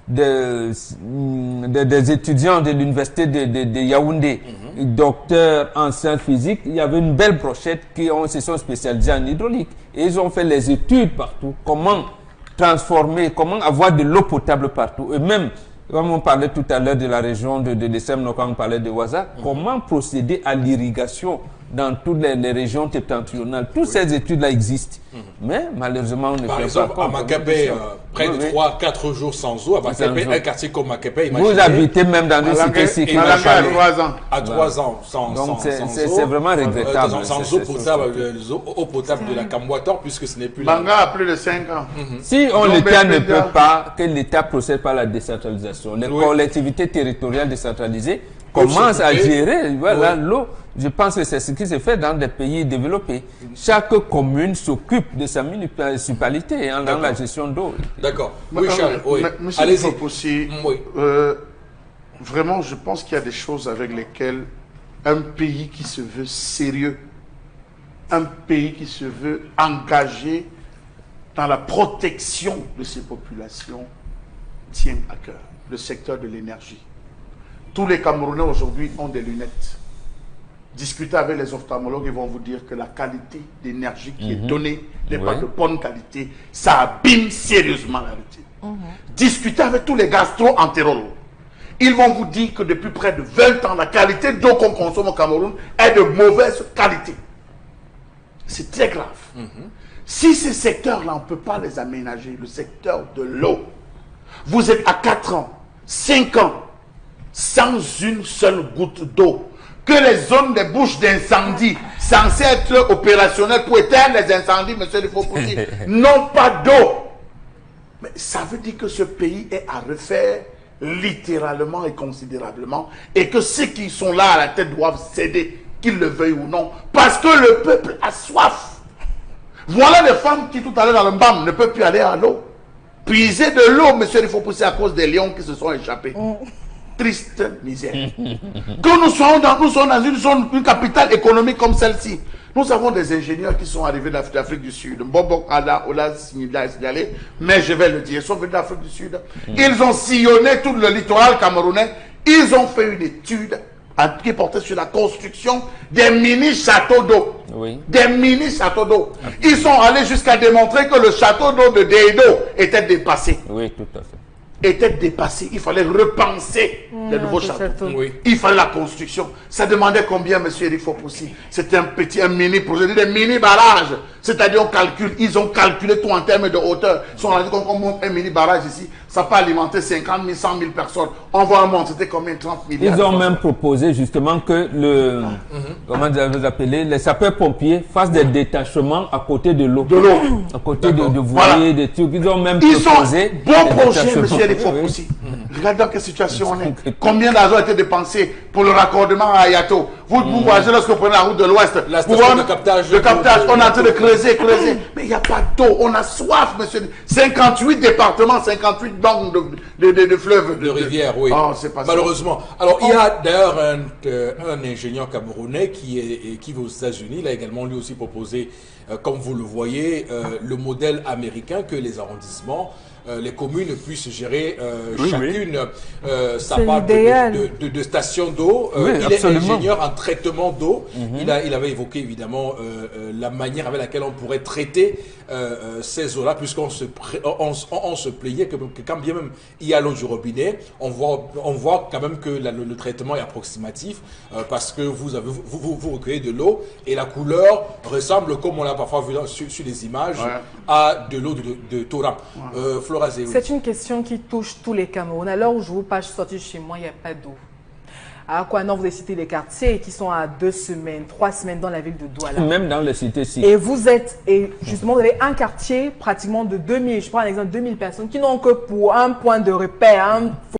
des étudiants de l'université de Yaoundé, docteurs en sciences physiques, il y avait une belle brochette qui se sont spécialisés en hydraulique. Et ils ont fait les études partout. Comment transformer, comment avoir de l'eau potable partout. Et même, comme on parlait tout à l'heure de la région de Dessemno, quand on parlait de Ouaza, comment procéder à l'irrigation dans toutes les régions septentrionales. Toutes ces études-là existent. Mais malheureusement, on ne Par fait exemple, pas. à Makapé, près de 3-4 jours sans eau. À Makapé, un quartier comme Makapé, imaginez. Vous habitez même dans une cité Malanga à 3 ans. À 3 ans, sans Donc c'est eau. vraiment regrettable. Sans eau potable de la Camboator, puisque ce n'est plus là. Manga a plus de 5 ans. Si l'État ne peut pas, que l'État procède par la décentralisation, les collectivités territoriales décentralisées commencent à gérer l'eau. Je pense que c'est ce qui se fait dans des pays développés. Chaque commune s'occupe de sa municipalité dans la gestion d'eau. D'accord. Oui, Charles. Oui. Allez-y. Vraiment, je pense qu'il y a des choses avec lesquelles un pays qui se veut sérieux, un pays qui se veut engagé dans la protection de ses populations tient à cœur. Le secteur de l'énergie. Tous les Camerounais aujourd'hui ont des lunettes. Discutez avec les ophtalmologues, ils vont vous dire que la qualité d'énergie qui est donnée n'est pas de bonne qualité. Ça abîme sérieusement la rétine. Discutez avec tous les gastro-entérologues. Ils vont vous dire que depuis près de 20 ans, la qualité d'eau qu'on consomme au Cameroun est de mauvaise qualité. C'est très grave. Si ces secteurs-là, on ne peut pas les aménager, le secteur de l'eau, vous êtes à 4 ans, 5 ans, sans une seule goutte d'eau, que les zones des bouches d'incendie, censées être opérationnelles pour éteindre les incendies, monsieur le Faux-Poutier, n'ont pas d'eau. Mais ça veut dire que ce pays est à refaire littéralement et considérablement, et que ceux qui sont là à la tête doivent céder, qu'ils le veuillent ou non, parce que le peuple a soif. Voilà les femmes qui tout à l'heure dans le BAM ne peuvent plus aller à l'eau. puiser de l'eau, monsieur, il faut pousser à cause des lions qui se sont échappés. Triste misère. Que nous sommes dans une capitale économique comme celle-ci. Nous avons des ingénieurs qui sont arrivés d'Afrique du Sud. Bobo Ola signalé, mais je vais le dire, ils sont venus d'Afrique du Sud. Ils ont sillonné tout le littoral camerounais. Ils ont fait une étude qui portait sur la construction des mini-châteaux d'eau. Oui. Des mini-châteaux d'eau. Ils sont allés jusqu'à démontrer que le château d'eau de Deido était dépassé. Oui, tout à fait. Était dépassé. Il fallait repenser les nouveaux châteaux. Oui. Il fallait la construction. Ça demandait combien, monsieur Eric Fopoussi? C'était un mini projet, des mini barrages. C'est-à-dire, on calcule, ils ont calculé tout en termes de hauteur. Si on a dit qu'on monte un mini barrage ici, ça peut alimenter 50 000, 100 000 personnes. On va en monter, c'était combien? 30 milliards. Ils ont même proposé justement que comment vous appelez, les sapeurs-pompiers fassent des détachements à côté de l'eau. De l'eau. À côté de voiliers, Voilà. des trucs. Ils ont même Ils sont proposé. bon des projet, détachements. monsieur Eric Fopoussi. Regardez dans quelle situation on est. Combien d'argent a été dépensé pour le raccordement à Ayato? Vous voyagez lorsque vous prenez la route de l'Ouest. La station de captage. Le captage, on est en train de creuser. Mais il n'y a pas d'eau. On a soif, monsieur. 58 départements, 58 bancs de fleuves. De rivières, oui. Oh, c'est pas ça. Malheureusement. Alors, il y a d'ailleurs un ingénieur camerounais qui va aux États-Unis. Il a également lui aussi proposé, comme vous le voyez, le modèle américain que les arrondissements, les communes puissent gérer chacune sa part de station d'eau. Oui, il est absolument. ingénieur en traitement d'eau. Il avait évoqué évidemment la manière avec laquelle on pourrait traiter ces eaux-là, puisqu'on se plaignait que quand bien même il y a l'eau du robinet, on voit quand même que le traitement est approximatif parce que vous recueillez de l'eau et la couleur ressemble, comme on l'a parfois vu sur les images, à de l'eau de Torrent. Flora Zéoui. C'est une question qui touche tous les Camerounais. À l'heure où je vous parle, je suis sortie chez moi, il n'y a pas d'eau. À Kouanon, vous avez cité les quartiers qui sont à 2 semaines, 3 semaines dans la ville de Douala. Même dans les cités-ci. Et justement, vous avez un quartier pratiquement de 2000, je prends un exemple, 2000 personnes qui n'ont que pour un point de repère,